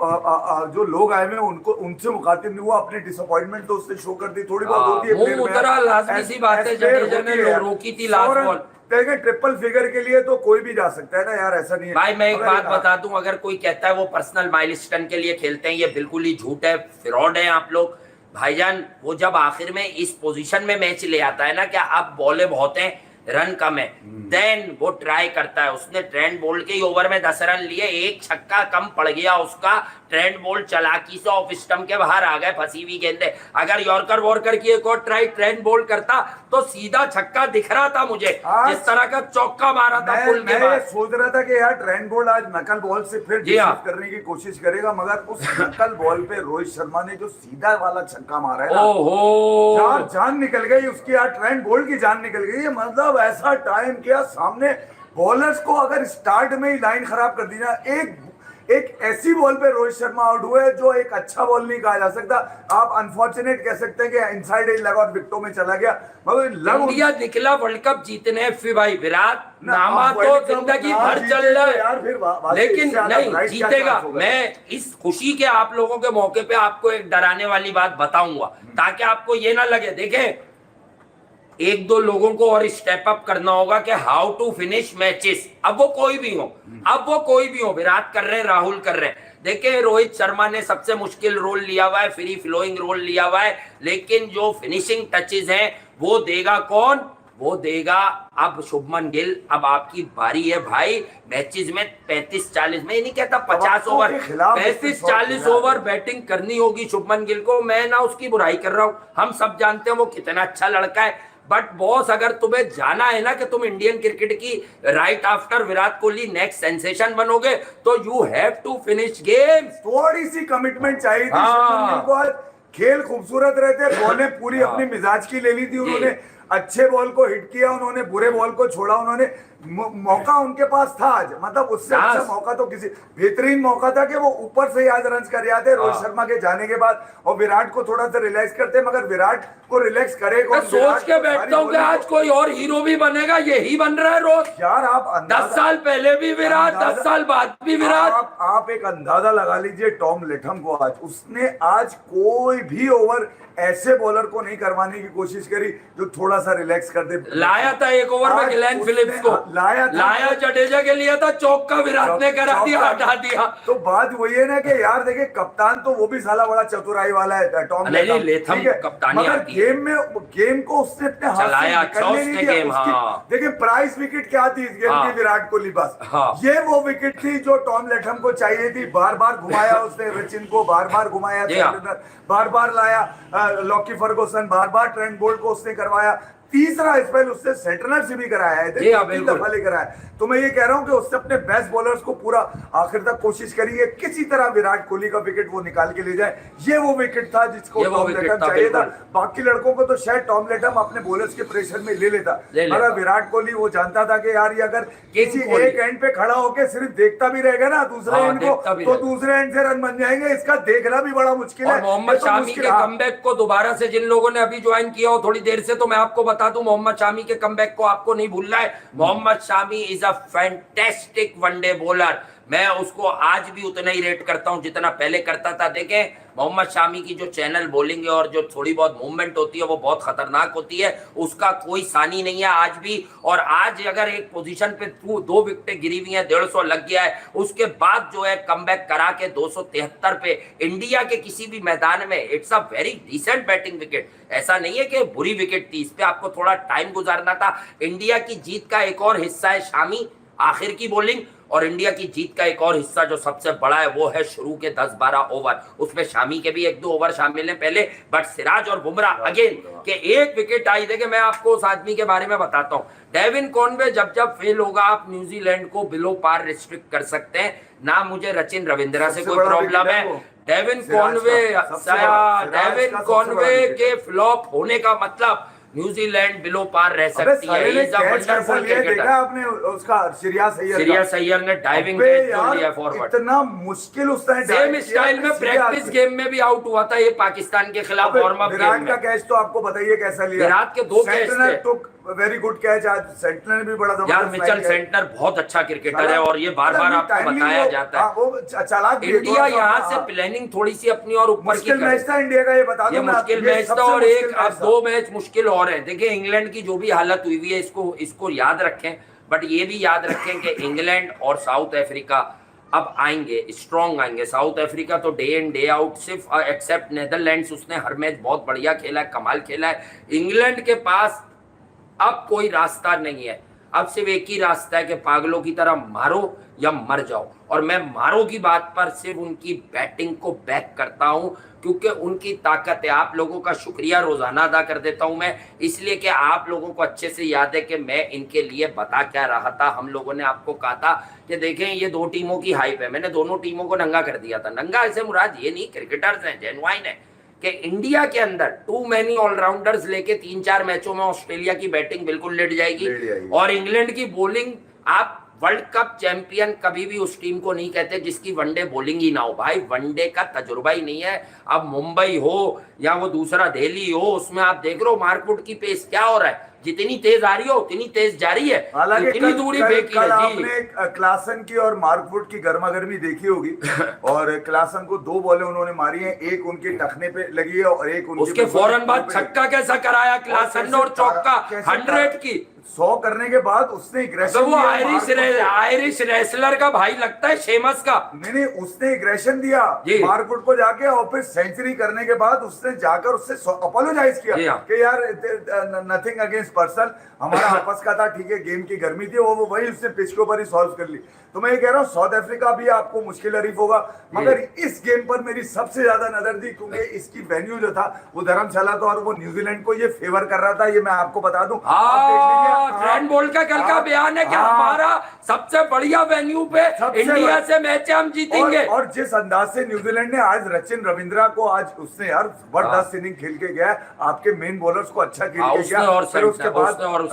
जो लोग आए हुए उनको उनसे मुखातिब नहीं हुआ, अपनी डिसअपॉइंटमेंट तो उससे शो कर दी, थोड़ी बहुत होती है प्लेयर में। उतरा लाजमी सी बात है, जडेजा ने रोकी थी लास्ट बॉल। देखें, ट्रिपल फिगर के लिए तो कोई भी जा सकता है ना यार, ऐसा नहीं है भाई। मैं एक बात बता दूं, अगर कोई कहता है वो पर्सनल माइलस्टोन के लिए खेलते हैं, ये बिल्कुल ही झूठ है, फ्रॉड है आप लोग भाईजान। वो जब आखिर में इस पोजीशन में मैच ले आता है ना, क्या अब बॉलें बहुत हैं, रन कम है, देन वो ट्राई करता है। उसने ट्रेंट बोल्ट के ही ओवर में 10 रन लिए, एक छक्का कम पड़ गया उसका। ट्रेंट बोल्ट चलाकी से ऑफ स्टंप के बाहर आ गए, फंसी हुई गेंदे। अगर यॉर्कर वॉर्कर की एक और ट्राई ट्रेंट बोल्ट करता तो सीधा छक्का दिख रहा था मुझे, जिस तरह का चौका मारा था पुल के बाद। सोच रहा था कि यार ट्रेंट बोल्ट आज नकल बॉल से फिर डिफेंस करने की कोशिश करेगा, मगर उस नकल बॉल पे रोहित शर्मा ने जो सीधा वाला छक्का मारा है ना, ओहो, जान निकल गई उसकी यार, ट्रेंट बोल्ट की जान निकल गई। मतलब ऐसा टाइम किया सामने बॉलर्स को, अगर स्टार्ट में ही लाइन खराब कर दी ना, एक ऐसी बॉल पे रोहित शर्मा आउट हुए जो एक अच्छा बॉल नहीं कहा जा सकता। आप अनफॉर्चुनेट कह सकते हैं कि इनसाइड एज लगा और विकेटों में चला गया, मगर इंडिया निकला वर्ल्ड कप जीतने। फिर भाई विराट नामा तो जिंदगी भर चल रहा है यार, फिर लेकिन नहीं जीतेगा। मैं इस खुशी के आप लोगों के मौके पे आपको एक डराने वाली बात बताऊंगा, ताकि आपको ये ना लगे। देखें, एक दो लोगों को और स्टेप अप करना होगा कि हाउ टू फिनिश मैचेस। अब वो कोई भी हो, विराट कर रहे हैं, राहुल कर रहे हैं। देखिए, रोहित शर्मा ने सबसे मुश्किल रोल लिया हुआ है, फ्री फ्लोइंग रोल लिया हुआ है, लेकिन जो फिनिशिंग टचेस हैं वो देगा कौन? वो देगा अब शुभमन गिल। अब आपकी बारी है भाई। मैचेस में 35-40, मैं नहीं कहता 50 ओवर, 35-40 ओवर बैटिंग करनी होगी शुभमन गिल को। मैं ना उसकी बुराई कर रहा हूं, हम सब जानते हैं वो कितना अच्छा लड़का है, बट बॉस अगर तुम्हें जाना है ना कि तुम इंडियन क्रिकेट की right after Virat Kohli next sensation बनोगे, तो you have to finish game. थोड़ी सी कमिटमेंट चाहिए थी शुभमन गिल को। आज खेल खूबसूरत रहते, बॉलें पूरी अपनी मिजाज की ले ली थी उन्होंने, अच्छे बॉल को हिट किया उन्होंने, बुरे बॉल को छोड़ा उन्होंने। मौका उनके पास था आज, मतलब उससे अच्छा मौका तो किसी, बेहतरीन मौका था कि वो ऊपर से आज रन कर जाते रोहित शर्मा के जाने के बाद, और विराट को थोड़ा सा रिलैक्स करते, मगर विराट को रिलैक्स करे कौन? सोच के बैठता हूँ कि आज कोई और हीरो भी बनेगा, यही बन रहा है रोज यार। आप 10 साल पहले भी विराट, 10 साल बाद भी विराट। आप एक अंदाजा लगा लीजिए टॉम लेथम को, आज उसने आज कोई भी ओवर ऐसे बॉलर को नहीं करवाने की कोशिश करी जो थोड़ा सा रिलैक्स कर दे। लाया था एक ओवर में ग्लेन फिलिप्स को, लाया जडेजा के लिए था, चौका विराट ने करा दिया, हटा दिया। तो बात वही है ना कि यार देखिए कप्तान तो वो भी साला बड़ा चतुराई वाला है टॉम लेथम, कप्तानी मगर गेम को उसने अपने हाथ चलाया, से निकलने नहीं दिया। गेम, हाँ। देखिए प्राइस विकेट क्या थी इस गेम की, विराट कोहली बस ये वो विकेट थी जो टॉम लेथम को चाहिए थी। बार बार घुमाया उसने सचिन को, बार बार घुमाया, बार बार लाया लॉकी फर्गुसन, बार बार ट्रेंट बोल्ट को उसने करवाया। तीसरा स्पेल उससे सेंटनर से भी कराया है, तीन दफा लेकर आया। तो मैं ये कह रहा हूं कि उसने अपने बेस्ट बॉलर्स को पूरा आखिर तक कोशिश करी है किसी तरह विराट कोहली का विकेट वो निकाल के ले जाए। ये वो विकेट था जिसको टॉम लेथम चाहिए था। बाकी लड़कों को तो शायद टॉम लेथम अपने बॉलर्स के प्रेशर में ले लेता, मगर विराट कोहली वो जानता था कि यार ये अगर किसी एक एंड पे खड़ा होकर सिर्फ देखता भी रहेगा ना दूसरे एंड को, तो दूसरे एंड से रन बन जाएंगे। इसका देखना भी बड़ा मुश्किल है। मोहम्मद शामी के कमबैक को दोबारा से जिन लोगों ने अभी ज्वाइन किया हो थोड़ी देर से, तो मैं आपको बता दूं मोहम्मद शामी के कमबैक को आपको नहीं भूलना है। Mohammed Shami is a fantastic one day bowler. मैं उसको आज भी उतना ही रेट करता हूं जितना पहले करता था। देखें मोहम्मद शामी की जो चैनल बॉलिंग है और जो थोड़ी बहुत मूवमेंट होती है वो बहुत खतरनाक होती है, उसका कोई सानी नहीं है आज भी। और आज अगर एक पोजीशन पे 2 विकेटें गिरी हुई हैं, 150 लग गया है, उसके बाद जो है कमबैक करा के 273 पे इंडिया के किसी भी मैदान में, it's a very decent batting wicket. ऐसा नहीं है कि बुरी विकेट थी, इस पे आपको थोड़ा टाइम गुजारना था। इंडिया की जीत का एक और हिस्सा है शामी, आखिर की बॉलिंग, और इंडिया की जीत का एक और हिस्सा जो सबसे बड़ा है वो है शुरू के 10-12 ओवर। उसमें शामी के भी 1-2 ओवर शामिल हैं पहले, बट सिराज और बुमराह अगेन के एक विकेट आई। देखे मैं आपको उस आदमी के बारे में बताता हूं, डेविन कॉनवे जब जब फेल होगा आप न्यूजीलैंड को बिलो पार रिस्ट्रिक्ट कर सकते हैं ना। मुझे रचिन रविंद्रा से कोई प्रॉब्लम है, डेविन कॉनवे के फ्लॉप होने का मतलब न्यूजीलैंड बिलो पार रह सकती है। देखा आपने उसका श्रेयस अय्यर ने डाइविंग कैच छोड़ दिया फॉरवर्ड, इतना मुश्किल उसने सेम स्टाइल में प्रैक्टिस गेम में भी आउट हुआ था ये पाकिस्तान के खिलाफ वार्म अप गेम में। विराट का कैच तो आपको बताइए कैसा लिया, विराट के 2 कैच थे, वेरी गुड कैच। आज सेंटनर भी बड़ा यार, मिचेल सेंटनर बहुत अच्छा क्रिकेटर है और ये बार बार आपको बताया जाता है। इंडिया यहाँ से प्लानिंग थोड़ी सी अपनी और ऊपर की मैच था इंडिया का, ये बता दो, मुश्किल मैच था। और एक अब 2 मैच मुश्किल और है। देखिए इंग्लैंड की जो भी हालत हुई हुई है इसको याद रखें, बट ये भी याद रखें कि इंग्लैंड और साउथ अफ्रीका अब आएंगे, स्ट्रॉन्ग आएंगे। साउथ अफ्रीका तो डे इन डे आउट, सिर्फ एक्सेप्ट नेदरलैंड्स उसने हर मैच बहुत बढ़िया खेला है, कमाल खेला है। इंग्लैंड के पास अब कोई रास्ता नहीं है, अब सिर्फ एक ही रास्ता है कि पागलों की तरह मारो या मर जाओ। और मैं मारो की बात पर सिर्फ उनकी बैटिंग को बैक करता हूं क्योंकि उनकी ताकत है। आप लोगों का शुक्रिया रोजाना अदा कर देता हूं मैं, इसलिए कि आप लोगों को अच्छे से याद है कि मैं इनके लिए बता क्या रहा था। हम लोगों ने आपको कहा था कि देखें ये 2 टीमों की हाइप है, मैंने दोनों टीमों को नंगा कर दिया था। नंगा ऐसे मुराद ये नहीं, क्रिकेटर्स हैं, जेन्युइन है कि इंडिया के अंदर टू मैनी ऑलराउंडर्स लेके 3-4 मैचों में ऑस्ट्रेलिया की बैटिंग बिल्कुल लेट जाएगी और इंग्लैंड की बॉलिंग, आप वर्ल्ड कप चैंपियन कभी भी उस टीम को नहीं कहते जिसकी वनडे बॉलिंग ही ना हो। भाई वनडे का तजुर्बा ही नहीं है। अब मुंबई हो या वो दूसरा दिल्ली हो, उसमें आप देख रहे हो मार्कवुड की पेस क्या हो रहा है, जितनी तेज आ रही हो उतनी तेज जा रही है, इतनी दूरी फेंकी है। आपने क्लासन की और मार्कवुड की गर्मागर्मी देखी होगी और क्लासन को 2 बॉलें उन्होंने मारी हैं, एक उनके टखने पे लगी है और एक उसके फौरन बाद छक्का कैसा कराया क्लासन ने और चौका 100 की 100 करने के बाद उसने तो वो आयरिश रेसलर का भाई लगता है, शेमस का। नहीं, उसने एग्रेशन दिया मार्कवुड को जाके और फिर सेंचुरी करने के बाद उसने जाकर उससे अपोलोजाइज किया कि यार नथिंग अगेंस्ट पर्सन, हमारा आपस का था, ठीक है, गेम की गर्मी थी, वो वही उसने पिच के ऊपर ही सॉल्व कर ली। तो मैं ये कह रहा हूँ साउथ अफ्रीका भी आपको मुश्किल हरीफ होगा, मगर इस गेम पर मेरी सबसे ज्यादा नजर थी क्योंकि इसकी वेन्यू जो था वो धर्मशाला था और वो न्यूजीलैंड को ये फेवर कर रहा था। ये मैं आपको बता दूं, ट्रेंट बोल्ट का कल का बयान है कि हमारा सबसे बढ़िया वेन्यू पे इंडिया से मैच हम जीतेंगे। और जिस अंदाज से न्यूजीलैंड ने आज रचिन रविंद्रा को आज उसने यार जबरदस्त इनिंग खेल के गया, आपके मेन बॉलर्स को अच्छा खेल के गया, और फिर उसके बाद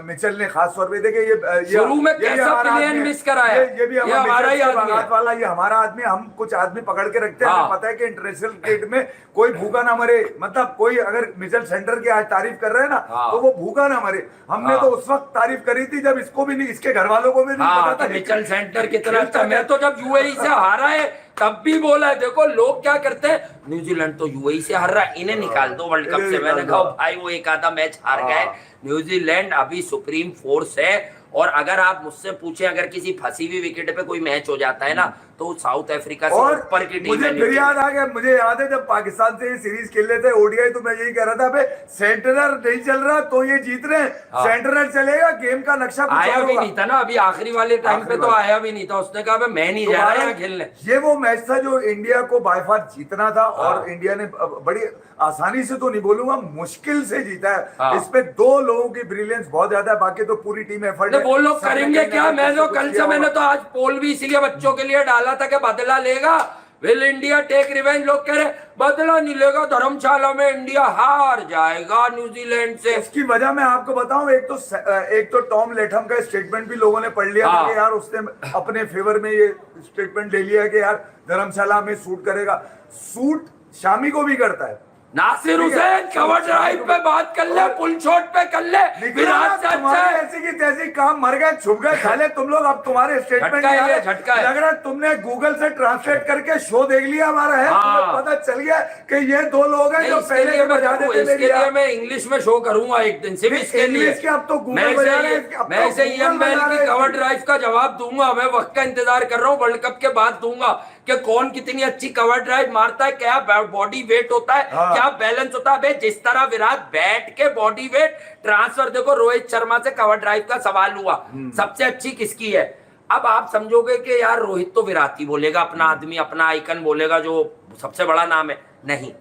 मिचेल ने खास तौर पे देखे ये शुरू में कैसा प्लेन मिस कराया, ये भी हमारा ही वाला, ये हमारा आदमी, हम कुछ आदमी पकड़ के रखते हैं। पता है कि इंटरनेशनल क्रिकेट में कोई भूखा ना मरे, मतलब कोई अगर मिचेल सेंटर की आज तारीफ कर रहे हैं ना तो वो भूखा ना मरे। हमने हाँ। तो उस वक्त तारीफ करी थी जब इसको भी नहीं, इसके घर वालों को भी नहीं हाँ, पता था कि मिचेल सेंटर कितना अच्छा। मैं तो जब यूएई से हारा है तब भी बोला है, देखो लोग क्या करते हैं, न्यूजीलैंड तो यूएई से हार रहा है, इन्हें निकाल दो वर्ल्ड कप से। मैंने कहा भाई वो एक आधा मैच हार गए, न्यूजीलैंड अभी सुप्रीम फोर्स है। और अगर आप मुझसे पूछे, अगर किसी फंसी हुई विकेट पे कोई मैच हो जाता है ना, तो साउथ अफ्रीका से और ऊपर की टीम मुझे है फिर याद आ गया, मुझे याद है जब पाकिस्तान से ये सीरीज खेल रहे थे ओडीआई, तो मैं यही कह रहा था अबे सेंटनर नहीं चल रहा तो ये जीत रहे हैं, हाँ। सेंटनर चलेगा, गेम का नक्शा कुछ आया और भी होगा। नहीं था ना अभी आखिरी वाले टाइम पे, तो आया भी नहीं था। उसने कहा मैं नहीं जा रहा यहाँ खेलने। ये वो मैच था जो इंडिया को बाय फार जीतना था, हाँ। और इंडिया ने बड़ी आसानी से तो नहीं बोलूंगा, मुश्किल से जीता है। हाँ। इसमें दो लोगों की ब्रिलियंस बहुत ज्यादा है, बाकी तो पूरी टीम एफर्ट है। वो लोग सबने करेंगे कहीं ना क्या? कहीं मैं तो कुछ कल किया से, मैंने होगा। तो आज पोल भी इसीलिए बच्चों के लिए डाला था कि बदला लेगा, विल इंडिया टेक रिवेंज। लोग कह रहे बदला नहीं लेगा, धर्मशाला में इंडिया हार जाएगा न्यूजीलैंड से। इसकी वजह मैं आपको बताऊं, एक तो टॉम लेथम का स्टेटमेंट भी लोगों ने पढ़ लिया था हाँ। कि यार उसने अपने फेवर में ये स्टेटमेंट ले लिया कि यार धर्मशाला में सूट करेगा। सूट शामी को भी करता है। नासिर हुसैन कवर ड्राइव पे बात कर ले, पुल शॉट पे कर ले, विराट से अच्छा तुम्हारी है। ऐसी की तैसी काम मर गए, छुप गए, खाले तुम लोग। अब तुम्हारे स्टेटमेंट झटका है ये, झटका है। लग रहा है तुमने गूगल से ट्रांसलेट करके शो देख लिया हमारा है। हाँ। तुम्हें पता चल गया कि ये दो लोग हैं नहीं, जो इसके पहले लिए के बजा मैं, देते इसके लिए मैं इंग्लिश में शो करूंगा एक दिन, सिर्फ नहीं, इसके लिए। इंग्लिश के अब तो गूगल मैं बजा रहे हैं, अब तो मैं इसे गूगल ईएमएल बजा रहे की हैं। कवर ड्राइव का जवाब दूंगा। मैं वक्त का इंतजार कर रहा हूँ, वर्ल्ड कप के बाद दूंगा कि कौन कितनी अच्छी कवर ड्राइव मारता है, क्या बॉडी वेट होता है, हाँ। क्या बैलेंस होता है। जिस तरह विराट बैट के बॉडी वेट ट्रांसफर, देखो रोहित शर्मा से कवर ड्राइव का सवाल हुआ, सबसे अच्छी किसकी है। अब आप समझोगे कि यार रोहित तो विराट ही बोलेगा, अपना आदमी, अपना आइकन बोलेगा जो सबसे बड़ा नाम है। नहीं,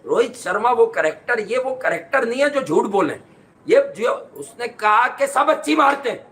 रोहित शर्मा वो करेक्टर, ये वो करेक्टर नहीं है जो झूठ बोले। ये जो उसने कहा कि सब अच्छी मारते हैं,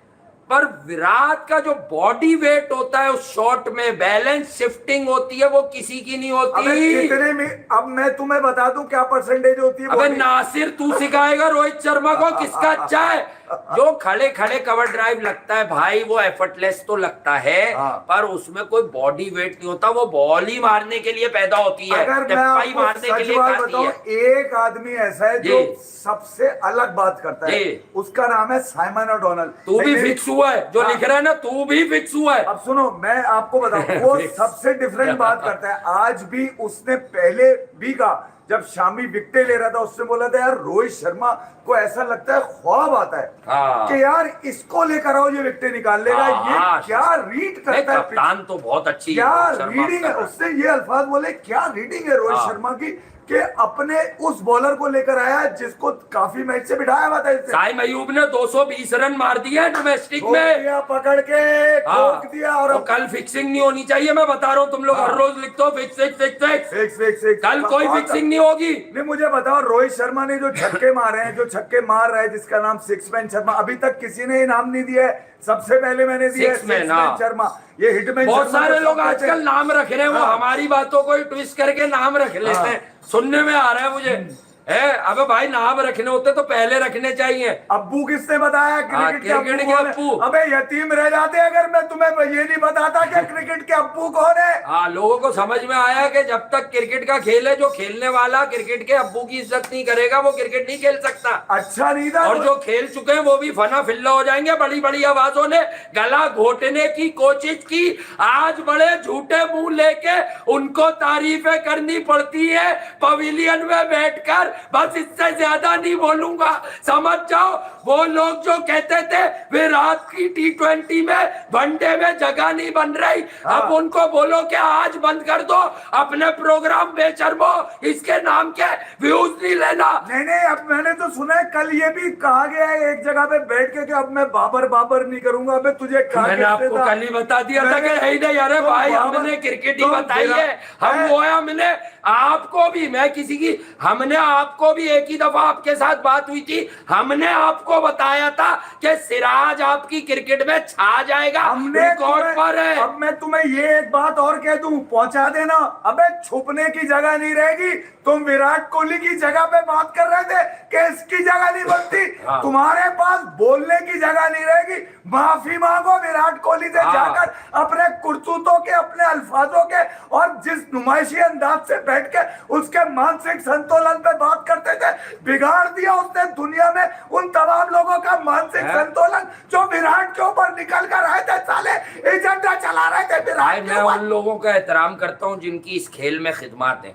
पर विराट का जो बॉडी वेट होता है उस शॉट में, बैलेंस शिफ्टिंग होती है, वो किसी की नहीं अबे होती। कितने में, अब मैं तुम्हें बता दूं क्या परसेंटेज होती है। अबे नासिर, तू सिखाएगा रोहित शर्मा को किसका अच्छा है? जो खड़े खड़े कवर ड्राइव लगता है भाई, वो एफर्टलेस तो लगता है, हाँ। पर उसमें कोई बॉडी वेट नहीं होता। वो बॉल ही मारने के लिए पैदा होती है, अगर मैं टिप्पा ही आपको मारने के सच लिए बात खाती बताऊं, है। एक आदमी ऐसा है जो सबसे अलग बात करता है, जी। उसका नाम है साइमन ओडोनल। तू भी फिक्स हुआ है जो हाँ। लिख रहा है ना, तू भी फिक्स हुआ है। अब सुनो, मैं आपको बताऊं, वो सबसे डिफरेंट बात करता है। आज भी उसने पहले भी कहा, जब शामी विकेट ले रहा था, उसने बोला था यार रोहित शर्मा को ऐसा लगता है, ख्वाब आता है हाँ। कि यार इसको लेकर आओ, ये विकेट निकाल लेगा। हाँ, ये क्या रीड करता है, कप्तान तो बहुत अच्छी क्या शर्मा रीडिंग है। कर रहा है। उसने ये अल्फाज बोले, क्या रीडिंग है रोहित हाँ। शर्मा की, कि अपने उस बॉलर को लेकर आया जिसको काफी मैच से बिठाया हुआ था इसने। साइम अयूब ने 220 रन मार दिए डोमेस्टिक में, दिया पकड़ के, हाँ। ठोक दिया। और तो कल फिक्सिंग नहीं होनी चाहिए, मैं बता रहा हूँ। तुम लोग हाँ। हर रोज लिखते हो fix fix fix fix, fix fix fix. कल कोई फिक्सिंग नहीं होगी। नहीं, मुझे बताओ, रोहित शर्मा ने जो छक्के मारे हैं, जो छक्के मार रहा है, जिसका नाम सिक्स मैन शर्मा, अभी तक किसी ने इनाम नहीं दिया है। सबसे पहले मैंने दिया है Six man, सिक्स मैन हाँ। शर्मा। ये हिटमैन बहुत शर्मा सारे को लोग सब कहते आजकल हैं। नाम रख रहे हैं, वो हाँ। हमारी बातों को ट्विस्ट करके नाम रख लेते हाँ। हैं, सुनने में आ रहा है मुझे। अबे भाई, नाम रखने होते तो पहले रखने चाहिए। अब्बू किसने बताया? क्रिकेट के क्रिकेट के कौन है? अब्बू। अबे यतीम रह जाते अगर मैं तुम्हें ये नहीं बताता कि क्रिकेट के अब्बू कौन है। हाँ, लोगों को समझ में आया कि जब तक क्रिकेट का खेल है, जो खेलने वाला क्रिकेट के अब्बू की इज्जत नहीं करेगा, वो क्रिकेट नहीं खेल सकता। अच्छा नहीं था। और जो खेल चुके हैं वो भी फना फिल्ला हो जाएंगे। बड़ी बड़ी आवाजों ने गला घोटने की कोशिश की, आज बड़े झूठे मुंह लेके उनको तारीफें करनी पड़ती है पवेलियन में बैठकर। बस इससे ज्यादा नहीं बोलूंगा, समझ जाओ। वो लोग जो कहते थे विराट की T20 में, वनडे में जगह नहीं बन रही, अब उनको बोलो कि आज बंद कर दो अपने प्रोग्राम बेशर्मो, इसके नाम के व्यूज नहीं लेना। नहीं, अब मैंने तो सुना है कल ये भी कहा गया है एक जगह पे बैठ के कि अब मैं बाबर नहीं करूंगा। अबे तुझे कहा मैंने आपको कल ही बता दिया था कि है ही नहीं। अरे भाई, हमने क्रिकेट ही बताई है, हम वो है। हमने आपको भी, मैं किसी की, हमने आपको भी एक ही दफा आपके साथ बात हुई थी, हमने आपको बताया था कि सिराज आपकी क्रिकेट में छा जाएगा, हमने रिकॉर्ड पर है। अब मैं तुम्हें ये एक बात और कह दूं, पहुंचा देना। अबे छुपने की जगह नहीं रहेगी। तुम विराट कोहली की जगह पे बात कर रहे थे कि इसकी जगह नहीं बनती। हाँ। तुम्हारे पास बोलने की जगह नहीं रहेगी। माफी मांगो विराट कोहली से हाँ। जाकर, अपने कुर्तूतों के, अपने अल्फाजों के, और जिस नुमाइशी अंदाज से बैठ के उसके मानसिक संतुलन पे बात बात करते थे, बिगाड़ दिया उसने दुनिया में उन तमाम लोगों का मानसिक संतुलन जो विराट के ऊपर निकल कर आए थे, साले एजेंडा चला रहे थे विराट के मैं ऊपर। उन लोगों का एहतराम करता हूं जिनकी इस खेल में खिदमत है।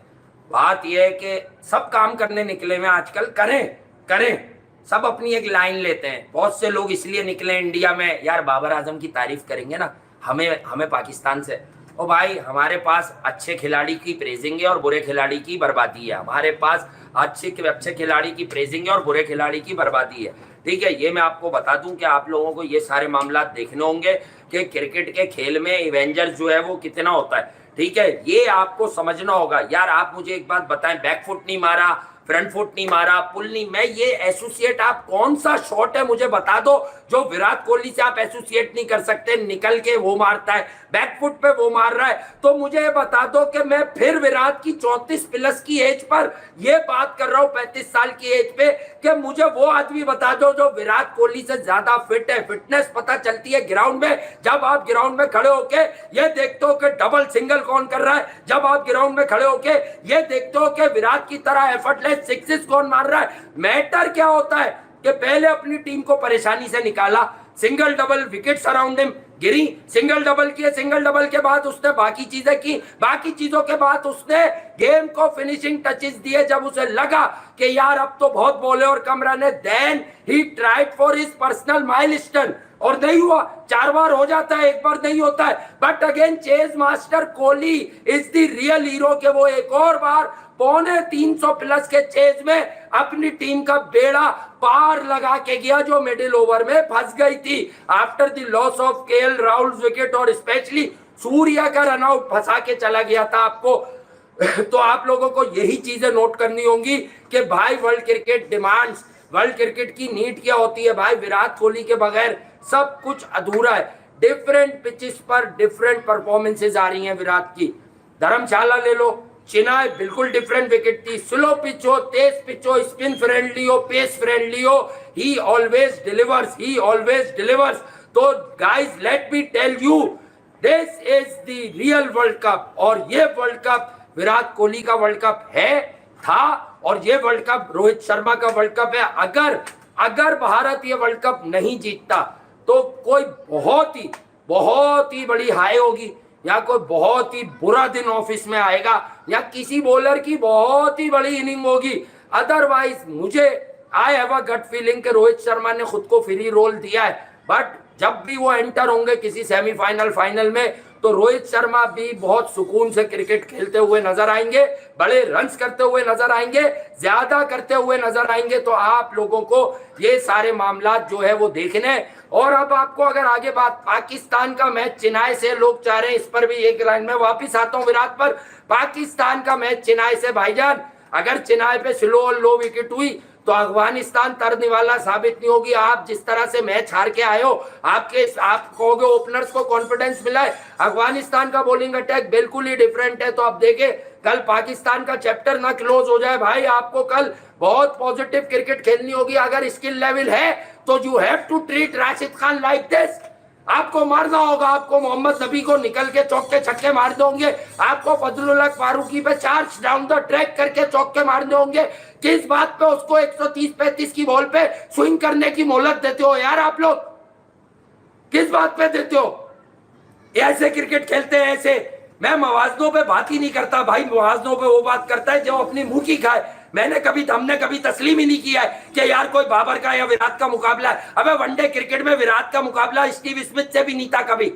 बात यह है कि सब काम करने निकले में आजकल, करें सब अपनी एक लाइन लेते हैं। बहुत से लोग इसलिए निकले इंडिया में, यार बाबर आजम की तारीफ करेंगे ना, हमें पाकिस्तान से, ओ भाई हमारे पास अच्छे खिलाड़ी की प्रेजिंग है और बुरे खिलाड़ी की बर्बादी है। हमारे पास अच्छे खिलाड़ी की प्रेजिंग है और बुरे खिलाड़ी की बर्बादी है। ठीक है, ये मैं आपको बता दूं कि आप लोगों को ये सारे मामला देखने होंगे कि क्रिकेट के खेल में इवेंजर्स जो है वो कितना होता है। ठीक है, ये आपको समझना होगा। यार आप मुझे एक बात बताएं, बैकफुट नहीं मारा, फ्रंट फुट नहीं मारा, पुल नहीं, मैं ये एसोसिएट, आप कौन सा शॉट है मुझे बता दो जो विराट कोहली से आप एसोसिएट नहीं कर सकते। निकल के वो मारता है, बैकफुट पे वो मार रहा है, तो मुझे बता दो कि मैं फिर विराट की 34 प्लस की एज पर ये बात कर रहा हूं, 35 साल की एज पे, कि मुझे वो आदमी बता दो जो विराट कोहली से ज्यादा फिट है। फिटनेस पता चलती है ग्राउंड में, जब आप ग्राउंड में खड़े होके ये देखते हो कि डबल सिंगल कौन कर रहा है, जब आप ग्राउंड में खड़े होके ये देखते हो कि विराट की तरह एफर्टलेस सिक्सेस कौन मार रहा है। मैटर क्या होता है कि पहले अपनी टीम को परेशानी से निकाला, single double wicket around him गिरी, सिंगल डबल किए, सिंगल डबल के बाद उसने बाकी चीजें की, बाकी चीजों के बाद उसने गेम को फिनिशिंग टचेस दिए। जब उसे लगा कि यार अब तो बहुत बॉले और कम रन है, then he tried for his personal milestone, और नहीं हुआ। 4 बार हो जाता है, एक बार नहीं होता है। But again chase master Kohli is the real hero के वो एक और बार 350 प्लस के चेज में अपनी टीम का बेड़ा पार लगा के गया जो मिडिल ओवर में फंस गई थी after the loss of KL Rahul wicket, और स्पेशली सूर्या का रनआउट फंसा के चला गया था आपको। तो आप लोगों को यही चीजें नोट करनी होंगी कि भाई world cricket demands, world cricket की नीड क्या होती है। भाई विराट कोहली के बगैर सब कुछ अधूरा है। डिफरेंट पिचेस पर डिफरेंट परफॉर्मेंसेज आ रही हैं विराट की। धर्मशाला ले लो, चेन्नई बिल्कुल डिफरेंट विकेट थी। स्लो पिच हो, तेज पिच हो, स्पिन फ्रेंडली हो, पेस फ्रेंडली हो, ही ऑलवेज डिलीवर्स। तो guys let me tell you, this is the real world cup, और ये वर्ल्ड कप विराट कोहली का वर्ल्ड कप था, और ये वर्ल्ड कप रोहित शर्मा का वर्ल्ड कप है। अगर भारत ये वर्ल्ड कप नहीं जीतता तो कोई बहुत ही बड़ी हाई होगी, या कोई बहुत ही बुरा दिन ऑफिस में आएगा, या किसी बॉलर की बहुत ही बड़ी इनिंग होगी। अदरवाइज मुझे I have a gut feeling कि रोहित शर्मा ने खुद को फ्री रोल दिया है। बट जब भी वो एंटर होंगे किसी सेमीफाइनल फाइनल में, तो रोहित शर्मा भी बहुत सुकून से क्रिकेट खेलते हुए नजर आएंगे, बड़े रन्स करते हुए नजर आएंगे, ज्यादा करते हुए नजर आएंगे। तो आप लोगों को ये सारे मामला जो है वो देखने। और अब आपको अगर आगे बात, पाकिस्तान का मैच चेन्नई से लोग चाह रहे हैं, इस पर भी एक लाइन में वापिस आता हूं विराट पर। पाकिस्तान का मैच चेन्नई से, भाईजान अगर चेन्नई पे स्लो और लो विकेट हुई तो अफगानिस्तान तरने वाला साबित नहीं होगी। आप जिस तरह से मैच हार के आए हो, आप कहोगे ओपनर्स को कॉन्फिडेंस मिला है, अफगानिस्तान का बॉलिंग अटैक बिल्कुल ही डिफरेंट है। तो आप देखें कल पाकिस्तान का चैप्टर ना क्लोज हो जाए भाई, आपको कल बहुत पॉजिटिव क्रिकेट खेलनी होगी। अगर स्किल लेवल है तो you have to treat Rashid Khan like this. आपको मारना होगा, आपको मोहम्मद नबी को निकल के चौके छक्के मारने होंगे, आपको फजलुल्लाह फारूकी पे चार्ज डाउन द ट्रैक करके चौके मारने होंगे। किस बात पे उसको 130-35 की बॉल पे स्विंग करने की मोहलत देते हो यार आप लोग, किस बात पे देते हो? ऐसे क्रिकेट खेलते हैं ऐसे। मैं मवाजनों पे बात ही नहीं करता भाई, मवाजनों पे वो बात करता है जो अपनी मुंह की खाए। हमने कभी तस्लीम ही नहीं किया है कि यार कोई बाबर का या विराट का मुकाबला है। अबे वनडे क्रिकेट में विराट का मुकाबला स्टीव स्मिथ से भी नहीं था कभी।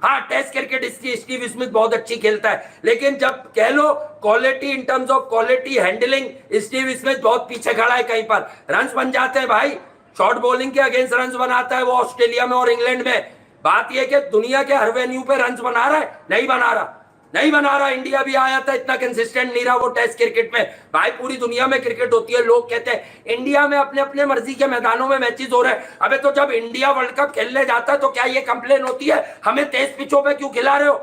हाँ, टेस्ट क्रिकेट स्टीव स्मिथ बहुत अच्छी खेलता है, लेकिन जब कह low quality, in terms of quality handling, Steve Smith बहुत पीछे खड़ा है। कहीं पर रन्स बन जाते हैं भाई, शॉर्ट बॉलिंग के अगेंस्ट रन्स बनाता है वो ऑस्ट्रेलिया में और इंग्लैंड में। बात यह कि दुनिया के हर वेन्यू पे रन्स बना रहा है, नहीं बना रहा। इंडिया भी आया था, इतना कंसिस्टेंट नहीं रहा वो टेस्ट क्रिकेट में। भाई पूरी दुनिया में क्रिकेट होती है, लोग कहते हैं इंडिया में अपने अपने मर्जी के मैदानों में मैचेस हो रहे हैं। अबे तो जब इंडिया वर्ल्ड कप खेलने जाता है तो क्या ये कंप्लेन होती है हमें तेज पिचों पे क्यों खिला रहे हो?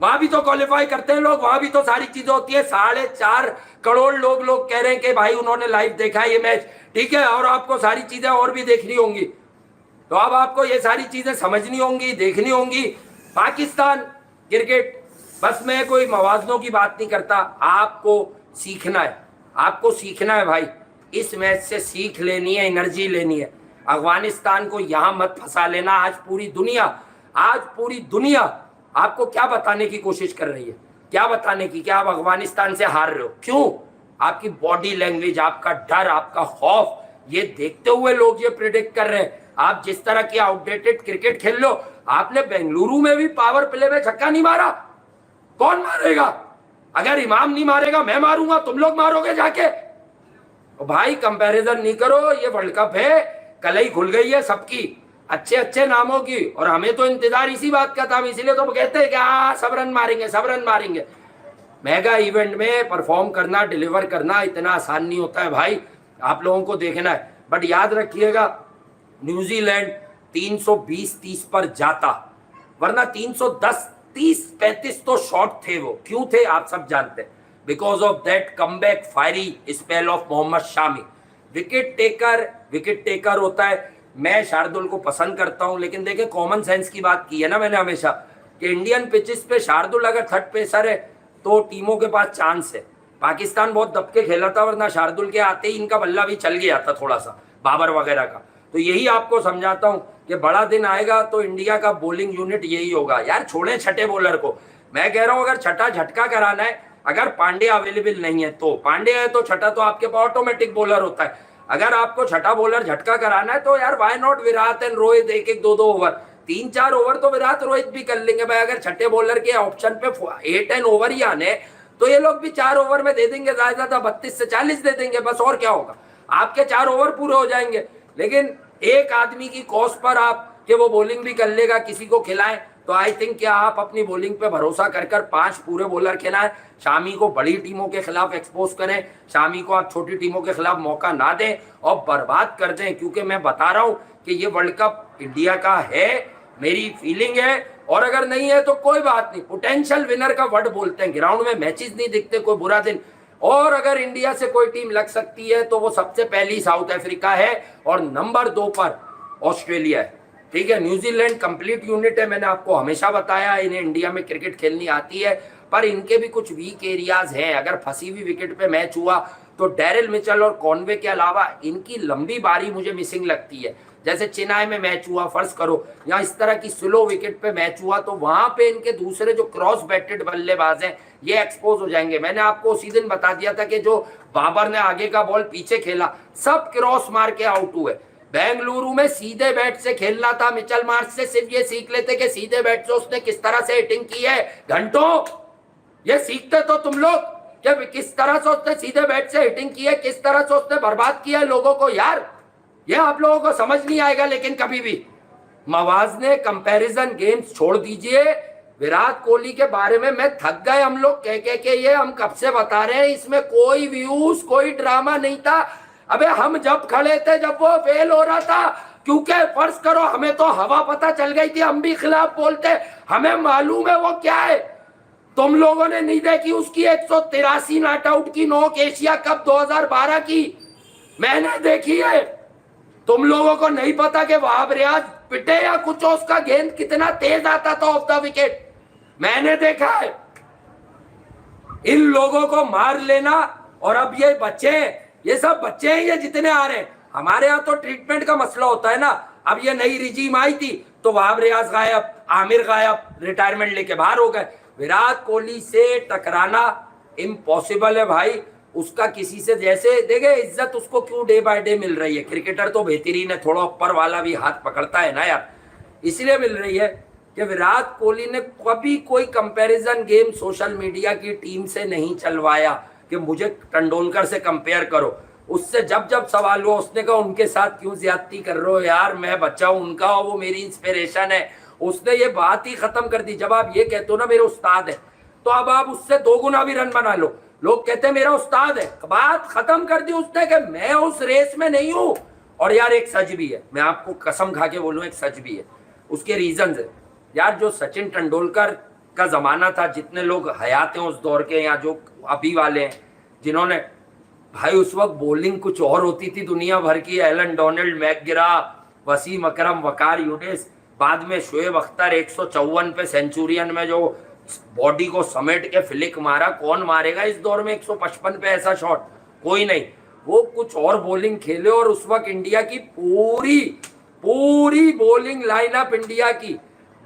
वहां भी तो क्वालिफाई करते हैं लोग, वहां भी तो सारी चीजें होती है। 4.5 करोड़ लोग कह रहे हैं कि भाई उन्होंने लाइव देखा है ये मैच, ठीक है, और आपको सारी चीजें और भी देखनी होंगी। तो अब आपको ये सारी चीजें समझनी होंगी, देखनी होंगी। पाकिस्तान क्रिकेट, बस मैं कोई मवाजनों की बात नहीं करता, आपको सीखना है, आपको सीखना है भाई, इस मैच से सीख लेनी है, एनर्जी लेनी है। अफगानिस्तान को यहां मत फंसा लेना। आज पूरी दुनिया आपको क्या बताने की कोशिश कर रही है, क्या बताने की, क्या आप अफगानिस्तान से हार रहे हो, क्यों? आपकी बॉडी लैंग्वेज, आपका डर, आपका खौफ, ये देखते हुए लोग ये प्रिडिक्ट कर रहे हैं। आप जिस तरह की आउटडेटेड क्रिकेट खेल लो, आपने बेंगलुरु में भी पावर प्ले में छक्का नहीं मारा, कौन मारेगा? अगर इमाम नहीं मारेगा मैं मारूंगा, तुम लोग मारोगे जाके? तो भाई कंपैरिजन नहीं करो, ये वर्ल्ड कप है, कलई खुल गई है सबकी, अच्छे अच्छे नामों की। और हमें तो इंतजार इसी बात का था, इसीलिए तो कहते हैं कि हाँ सब रन मारेंगे। मेगा इवेंट में परफॉर्म करना, डिलीवर करना इतना आसान नहीं होता है भाई, आप लोगों को देखना है। बट याद रखिएगा, न्यूजीलैंड 320-30 पर जाता, वरना 310, 30, 35 तो शॉट थे। वो क्यों थे आप सब जानते हैं, because of that comeback fiery spell of Mohammed Shami. Wicket taker होता है। मैं शार्दुल को पसंद करता हूं, लेकिन देखिए कॉमन सेंस की बात की है ना मैंने हमेशा, कि इंडियन पिचेस पे शार्दुल अगर थर्ड पेसर है तो टीमों के पास चांस है। पाकिस्तान बहुत दबके खेला था, वरना शार्दुल के आते ही इनका बल्ला भी चल गया था थोड़ा सा, बाबर वगैरह का। तो यही आपको समझाता हूं कि बड़ा दिन आएगा तो इंडिया का बॉलिंग यूनिट यही होगा। यार छोड़े छठे बॉलर को, मैं कह रहा हूं अगर छठा झटका कराना है, अगर पांड्या अवेलेबल नहीं है तो पांड्या है, तो छठा तो आपके पास ऑटोमेटिक बॉलर होता है। अगर आपको छठा बॉलर झटका कराना है तो यार why not Virat and Rohit, एक एक 2-2 ओवर, 3-4 ओवर तो विराट रोहित भी कर लेंगे भाई। अगर छठे बॉलर के ऑप्शन पे 8-10 ओवर ही आने तो ये लोग भी 4 ओवर में दे देंगे, ज्यादा 32 से 40 दे देंगे बस, और क्या होगा, आपके 4 ओवर पूरे हो जाएंगे। लेकिन एक आदमी की कॉस्ट पर आप कि वो बॉलिंग भी कर लेगा, किसी को खिलाएं, तो आई थिंक क्या आप अपनी बॉलिंग पे भरोसा कर 5 पूरे बॉलर खिलाएं, शामी को बड़ी टीमों के खिलाफ एक्सपोज करें, शामी को आप छोटी टीमों के खिलाफ मौका ना दें और बर्बाद कर दें। क्योंकि मैं बता रहा हूं कि ये वर्ल्ड कप इंडिया का है, मेरी फीलिंग है। और अगर नहीं है तो कोई बात नहीं, पोटेंशियल विनर का वर्ड बोलते हैं, ग्राउंड में मैचेस नहीं दिखते, कोई बुरा दिन। और अगर इंडिया से कोई टीम लग सकती है तो वो सबसे पहली साउथ अफ्रीका है और नंबर 2 पर ऑस्ट्रेलिया है। ठीक है, न्यूजीलैंड कंप्लीट यूनिट है, मैंने आपको हमेशा बताया इन्हें इंडिया में क्रिकेट खेलनी आती है, पर इनके भी कुछ वीक एरियाज हैं। अगर फंसी हुई विकेट पे मैच हुआ तो डैरिल मिचेल और कॉनवे के अलावा इनकी लंबी बारी मुझे मिसिंग लगती है। जैसे चेन्नई में मैच हुआ फर्ज करो, या इस तरह की स्लो विकेट पे मैच हुआ, तो वहां पे इनके दूसरे जो क्रॉस बैटेड बल्लेबाज हैं ये एक्सपोज हो जाएंगे। मैंने आपको उसी दिन बता दिया था कि जो बाबर ने आगे का बॉल पीछे खेला, सब क्रॉस मार के आउट हुए। बेंगलुरु में सीधे बैट से खेलना था, मिचेल मार्श से सिर्फ ये सीख लेते कि सीधे बैट से उसने किस तरह से हिटिंग की है। घंटों ये सीखते तो तुम लोग कि किस तरह से उसने सीधे बैट से हिटिंग की है, किस तरह से उसने बर्बाद किया है लोगों को। यार ये आप लोगों को समझ नहीं आएगा लेकिन कभी भी। मवाज ने कंपैरिजन गेम्स छोड़ दीजिए, विराट कोहली के बारे में मैं थक गए हम लोग कह के ये हम कब से बता रहे हैं, इसमें कोई व्यूज कोई ड्रामा नहीं था। अबे हम जब खड़े थे जब वो फेल हो रहा था, क्योंकि फर्ज करो हमें तो हवा पता चल गई थी, हम भी खिलाफ बोलते, हमें मालूम है वो क्या है। तुम लोगों ने नहीं देखी उसकी 183 नॉट आउट की नॉक एशिया कप 2012 की, मैंने देखी है। तुम लोगों को नहीं पता कि वहाब रियाज पिटे या कुछ उसका गेंद कितना तेज आता था ऑफ द विकेट, मैंने देखा है। इन लोगों को मार लेना। और अब ये बच्चे, ये सब बच्चे हैं ये जितने आ रहे हैं, हमारे यहाँ तो ट्रीटमेंट का मसला होता है ना। अब ये नई रिजीम आई थी तो वहाब रियाज गायब, आमिर गायब, रिटायरमेंट लेके बाहर हो गए। विराट कोहली से टकराना इम्पॉसिबल है भाई। उसका किसी से जैसे देखे इज्जत उसको क्यों डे बाय डे मिल रही है, क्रिकेटर तो बेहतरीन है, थोड़ा ऊपर वाला भी हाथ पकड़ता है ना यार, इसलिए मिल रही है कि विराट कोहली ने कभी कोई कंपैरिजन गेम सोशल मीडिया की टीम से नहीं चलवाया कि मुझे तेंदुलकर से कंपेयर करो। उससे जब जब सवाल हुआ उसने कहा उनके साथ क्यों ज्यादती कर रहे हो यार, मैं बच्चा हूं उनका और वो मेरी इंस्पिरेशन है। उसने ये बात ही खत्म कर दी। जब आप ये कहते हो ना मेरे उस्ताद है, तो अब आप उससे 2 गुना भी रन बना लो। लोग कहते हैं मेरा उस्ताद है, बात खत्म कर दी उसने कि मैं उस रेस में नहीं हूं। और यार एक सच भी है, मैं आपको कसम खा के बोलूं एक सच भी है, उसके रीजन है यार। जो सचिन तेंदुलकर का जमाना था, जितने लोग हयात हैं उस दौर के या जो अभी वाले हैं, जिन्होंने भाई उस वक्त बॉलिंग कुछ और होती थी दुनिया भर की, एलन डोनाल्ड, मैकग्रा, वसीम अकरम, वकार यूनिस, बाद में शोएब अख्तर 154 पे सेंचुरियन में जो बॉडी को समेट के फ्लिक मारा, कौन मारेगा इस दौर में 155 पे ऐसा शॉट, कोई नहीं, वो कुछ और बॉलिंग खेले। और उस वक्त इंडिया की पूरी पूरी बॉलिंग लाइनअप, इंडिया की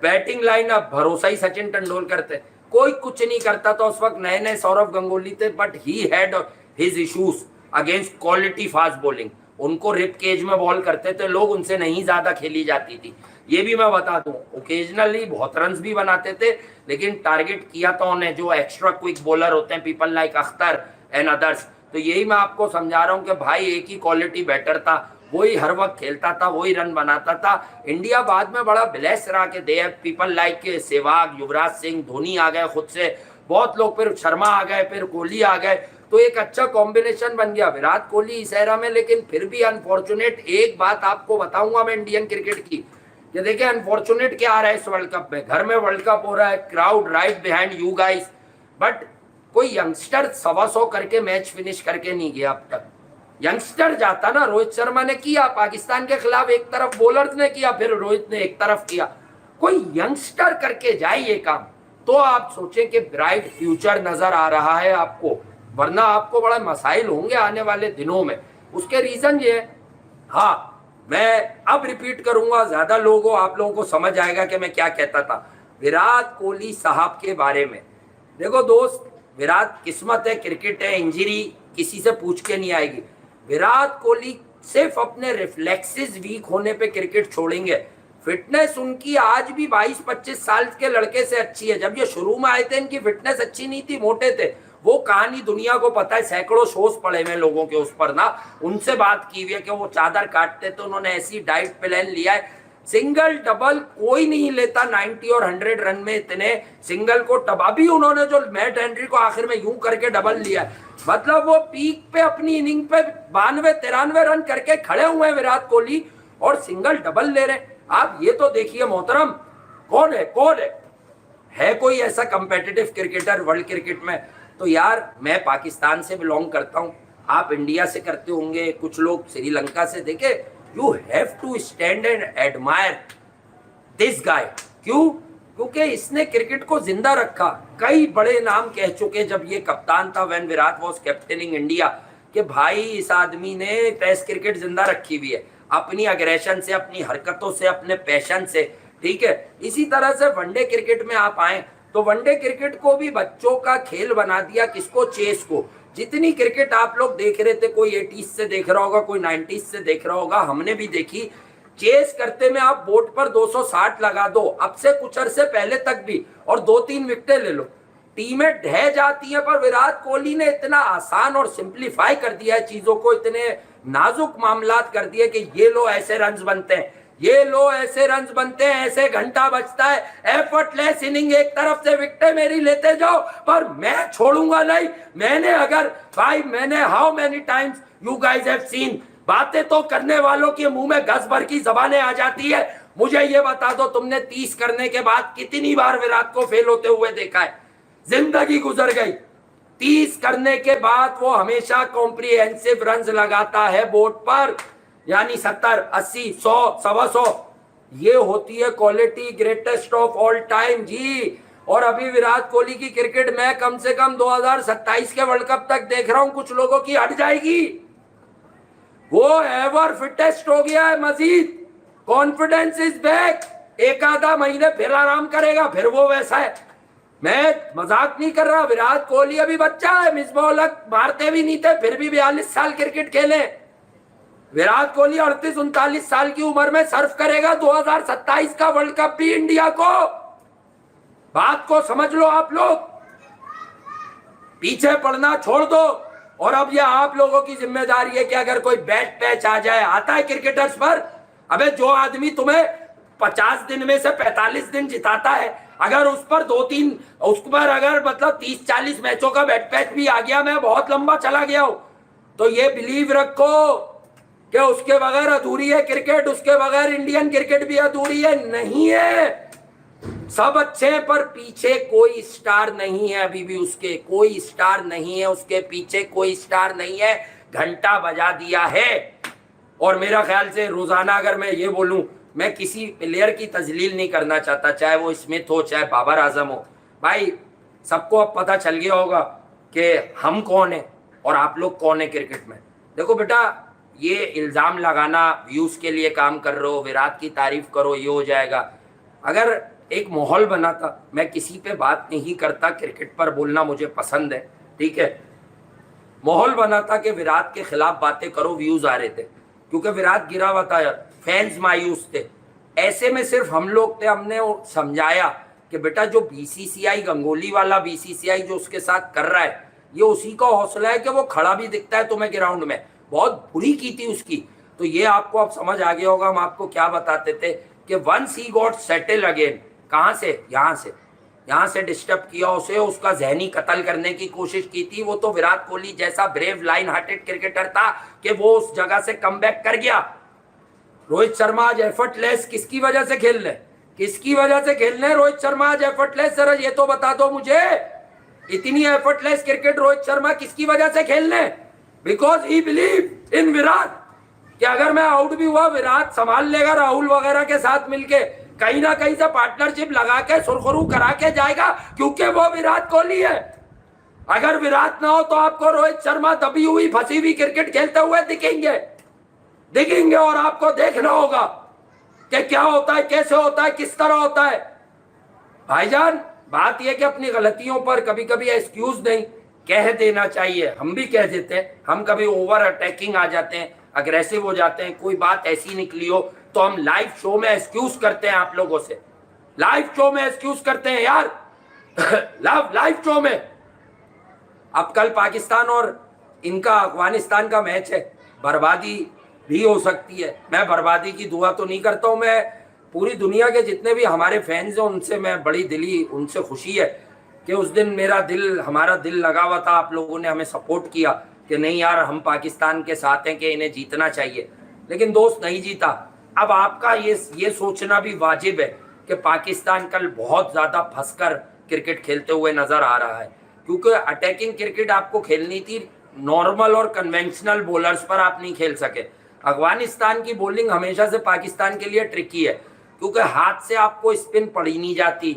बैटिंग लाइनअप, भरोसा ही सचिन तेंदुलकर थे, कोई कुछ नहीं करता था। उस वक्त नए नए सौरव गंगोली थे, but he had his issues against quality fast bowling. उनको रिप केज में बॉल करते थे लोग, उनसे नहीं ज्यादा खेली जाती थी, ये भी मैं बता दूं। ओकेजनली बहुत रन्स भी बनाते थे, लेकिन टारगेट किया था उन्हें जो एक्स्ट्रा क्विक बॉलर होते हैं, people like Akhtar and others. तो यही मैं आपको समझा रहा हूं कि भाई एक ही क्वालिटी बैटर था, वही हर वक्त खेलता था, वही रन बनाता था। इंडिया बाद में बड़ा ब्लेस रहा कि they have people like Sehwag, Yuvraj Singh, Dhoni आ गए खुद से, बहुत लोग, फिर शर्मा आ गए, फिर कोहली आ गए, तो एक अच्छा कॉम्बिनेशन बन गया विराट कोहली इस एरा में। लेकिन फिर भी अनफॉर्चुनेट एक बात आपको बताऊंगा मैं इंडियन क्रिकेट की, कि देखिए अनफॉर्चुनेट क्या आ रहा है इस वर्ल्ड कप में। घर में वर्ल्ड कप हो रहा है, crowd right behind you guys, but कोई यंगस्टर 125 करके मैच फिनिश करके नहीं गया अब तक। यंगस्टर जाता ना, रोहित शर्मा ने किया पाकिस्तान के खिलाफ, एक तरफ बॉलर्स ने किया, फिर रोहित ने एक तरफ किया, कोई यंगस्टर करके जाए ये काम, तो आप सोचें कि ब्राइट फ्यूचर नजर आ रहा है आपको, वरना आपको बड़ा मसाइल होंगे आने वाले दिनों में। उसके रीजन ये है, हाँ मैं अब रिपीट करूंगा, ज्यादा लोगों आप लोगों को समझ आएगा कि मैं क्या कहता था विराट कोहली साहब के बारे में। देखो दोस्त, विराट किस्मत है, क्रिकेट है, इंजरी किसी से पूछ के नहीं आएगी। विराट कोहली सिर्फ अपने रिफ्लेक्सेस वीक होने पे क्रिकेट छोड़ेंगे। फिटनेस उनकी आज भी 22-25 साल के लड़के से अच्छी है। जब ये शुरू में आए थे इनकी फिटनेस अच्छी नहीं थी, मोटे थे, वो कहानी दुनिया को पता है, सैकड़ों शोज पड़े हुए लोगों के उस पर ना, उनसे बात की हुई है कि वो चादर काटते तो उन्होंने ऐसी डाइट प्लान लिया है। सिंगल डबल कोई नहीं लेता 90 और 100 रन में इतने सिंगल को। अभी उन्होंने जो मैट हेनरी को आखिर में यूं करके डबल लिया है, मतलब वो पीक पे अपनी इनिंग पे 92-93 रन करके खड़े हुए हैं विराट कोहली, और सिंगल डबल ले रहे हैं। आप ये तो देखिए मोहतरम, कौन है कोई ऐसा कंपेटिटिव क्रिकेटर वर्ल्ड क्रिकेट में? तो यार मैं पाकिस्तान से बिलोंग करता हूं, आप इंडिया से करते होंगे, कुछ लोग श्रीलंका से। देखे, you have to stand and admire this guy. क्यों? क्योंकि इसने क्रिकेट को जिंदा रखा। कई बड़े नाम कह चुके जब ये कप्तान था, when Virat was captaining India, कि भाई इस आदमी ने टेस्ट क्रिकेट जिंदा रखी हुई है अपनी अग्रेशन से, अपनी हरकतों से, अपने पैशन से। ठीक है, इसी तरह से वनडे क्रिकेट में आप आए तो वनडे क्रिकेट को भी बच्चों का खेल बना दिया। किसको? चेस को। जितनी क्रिकेट आप लोग देख रहे थे, कोई 80s से देख रहा होगा, कोई 90s से देख रहा होगा, हमने भी देखी। चेस करते में आप बोर्ड पर 260 लगा दो, अब से कुछ अरसे पहले तक भी, और 2-3 विकेटें ले लो, टीमें ढह जाती हैं। पर विराट कोहली ने इतना आसान और सिंप्लीफाई कर दिया है चीजों को, इतने नाजुक मामलात कर दिए कि ये लो ऐसे रन्स बनते हैं, ये लो ऐसे रन्स बनते हैं, ऐसे घंटा बजता है, एफर्टलेस इनिंग, एक तरफ से विकेटें मेरी लेते जाओ, पर मैं छोड़ूंगा नहीं। मैंने how many times you guys have seen, बातें तो करने वालों के मुंह में घस भर की जबानें आ जाती है। मुझे ये बता दो, तुमने 30 करने के बाद कितनी बार विराट को फेल होते हुए देखा है? जिंदगी गुजर गई, 30 करने के बाद वो हमेशा कॉम्प्रिहेंसिव रन्स लगाता है बोर्ड पर, यानी 70, 80, 100, 125। ये होती है quality greatest of all time जी। और अभी विराट कोहली की क्रिकेट मैं कम से कम 2027 के वर्ल्ड कप तक देख रहा हूं, कुछ लोगों की हट जाएगी। वो एवर फिटेस्ट हो गया है मजीद, कॉन्फिडेंस इज बैक। एक आधा महीने फिर आराम करेगा, फिर वो वैसा है। मैं मजाक नहीं कर रहा, विराट कोहली अभी बच्चा है, मिसबॉलक मारते भी नहीं थे, फिर भी 42 साल क्रिकेट खेले। विराट कोहली 38-39 साल की उम्र में सर्व करेगा 2027 का वर्ल्ड कप भी इंडिया को। बात को समझ लो आप लोग, पीछे पड़ना छोड़ दो। और अब यह आप लोगों की जिम्मेदारी है कि अगर कोई बैड पैच आ जाए, आता है क्रिकेटर्स पर, अबे जो आदमी तुम्हें 50 दिन में से 45 दिन जिताता है, अगर उस पर 2-3, उस पर अगर मतलब 30-40 मैचों का बैड पैच भी आ गया, मैं बहुत लंबा चला गया हूं, तो ये बिलीव रखो कि उसके बगैर अधूरी है क्रिकेट, उसके बगैर इंडियन क्रिकेट भी अधूरी है। नहीं है, सब अच्छे हैं, पर पीछे कोई स्टार नहीं है। अभी भी उसके कोई स्टार नहीं है, उसके पीछे कोई स्टार नहीं है। घंटा बजा दिया है। और मेरा ख्याल से रोजाना अगर मैं ये बोलूं, मैं किसी प्लेयर की तजलील नहीं करना चाहता, चाहे वो स्मिथ हो, चाहे बाबर आजम हो। भाई सबको अब पता चल गया होगा कि हम कौन है। और आप लोग कौन है क्रिकेट में। देखो बेटा, ये इल्ज़ाम लगाना, व्यूज़ के लिए काम कर रहे हो, विराट की तारीफ करो, ये हो जाएगा। अगर एक माहौल बना था, मैं किसी पे बात नहीं करता, क्रिकेट पर बोलना मुझे पसंद है, ठीक है। माहौल बना था कि विराट के खिलाफ बातें करो, व्यूज़ आ रहे थे, क्योंकि विराट गिरा हुआ था, फैंस मायूस थे। ऐसे में सिर्फ हम लोग थे, हमने समझाया कि बेटा जो बीसीसीआई, गंगोली वाला बीसीसीआई जो उसके साथ कर रहा है, ये उसी का हौसला है कि वो खड़ा भी दिखता है तुम्हें ग्राउंड में। बहुत बुरी की थी उसकी, तो ये आपको अब समझ आ गया होगा हम आपको क्या बताते थे कि once he got settled again, कहाँ से, यहाँ से डिस्टर्ब किया उसे, उसका जहनी कत्ल करने की कोशिश की थी। वो तो विराट कोहली जैसा ब्रेव लाइन हार्टेड क्रिकेटर था कि वो उस जगह से कमबैक कर गया। रोहित शर्मा आज एफर्टलेस किसकी वजह से खेल रहे, किसकी वजह से खेल रहे रोहित शर्मा आज एफर्टलेस? जरा ये तो बता दो मुझे, इतनी एफर्टलेस क्रिकेट रोहित शर्मा किसकी वजह से खेल रहे? Because he believe in Virat, कि अगर मैं आउट भी हुआ विराट संभाल लेगा, राहुल वगैरह के साथ मिलके कहीं ना कहीं से पार्टनरशिप लगा के सुरखरू करा के जाएगा, क्योंकि वो विराट कोहली है। अगर विराट ना हो तो आपको रोहित शर्मा दबी हुई फंसी हुई क्रिकेट खेलते हुए दिखेंगे और आपको देखना होगा कि क्या होता है, कैसे होता है, किस तरह होता है। भाईजान, बात यह कि अपनी गलतियों पर कभी कभी एक्सक्यूज नहीं, कह देना चाहिए। हम भी कह देते हैं, हम कभी ओवर अटैकिंग आ जाते हैं, अग्रेसिव हो जाते हैं, कोई बात ऐसी निकली हो तो हम लाइव शो में एक्सक्यूज करते हैं आप लोगों से, लाइव शो में एक्सक्यूज करते हैं यार लाइव शो में। अब कल पाकिस्तान और इनका अफगानिस्तान का मैच है, बर्बादी भी हो सकती है। मैं बर्बादी की दुआ तो नहीं करता हूं, मैं पूरी दुनिया के जितने भी हमारे फैंस हैं उनसे मैं बड़ी दिली उनसे खुशी है कि उस दिन हमारा दिल लगा हुआ था, आप लोगों ने हमें सपोर्ट किया कि नहीं यार हम पाकिस्तान के साथ हैं कि इन्हें जीतना चाहिए, लेकिन दोस्त नहीं जीता। अब आपका ये सोचना भी वाजिब है कि पाकिस्तान कल बहुत ज़्यादा फंसकर क्रिकेट खेलते हुए नज़र आ रहा है, क्योंकि अटैकिंग क्रिकेट आपको खेलनी थी, नॉर्मल और कन्वेंशनल बॉलर्स पर आप नहीं खेल सके। अफगानिस्तान की बॉलिंग हमेशा से पाकिस्तान के लिए ट्रिकी है, क्योंकि हाथ से आपको स्पिन पड़ी नहीं जाती,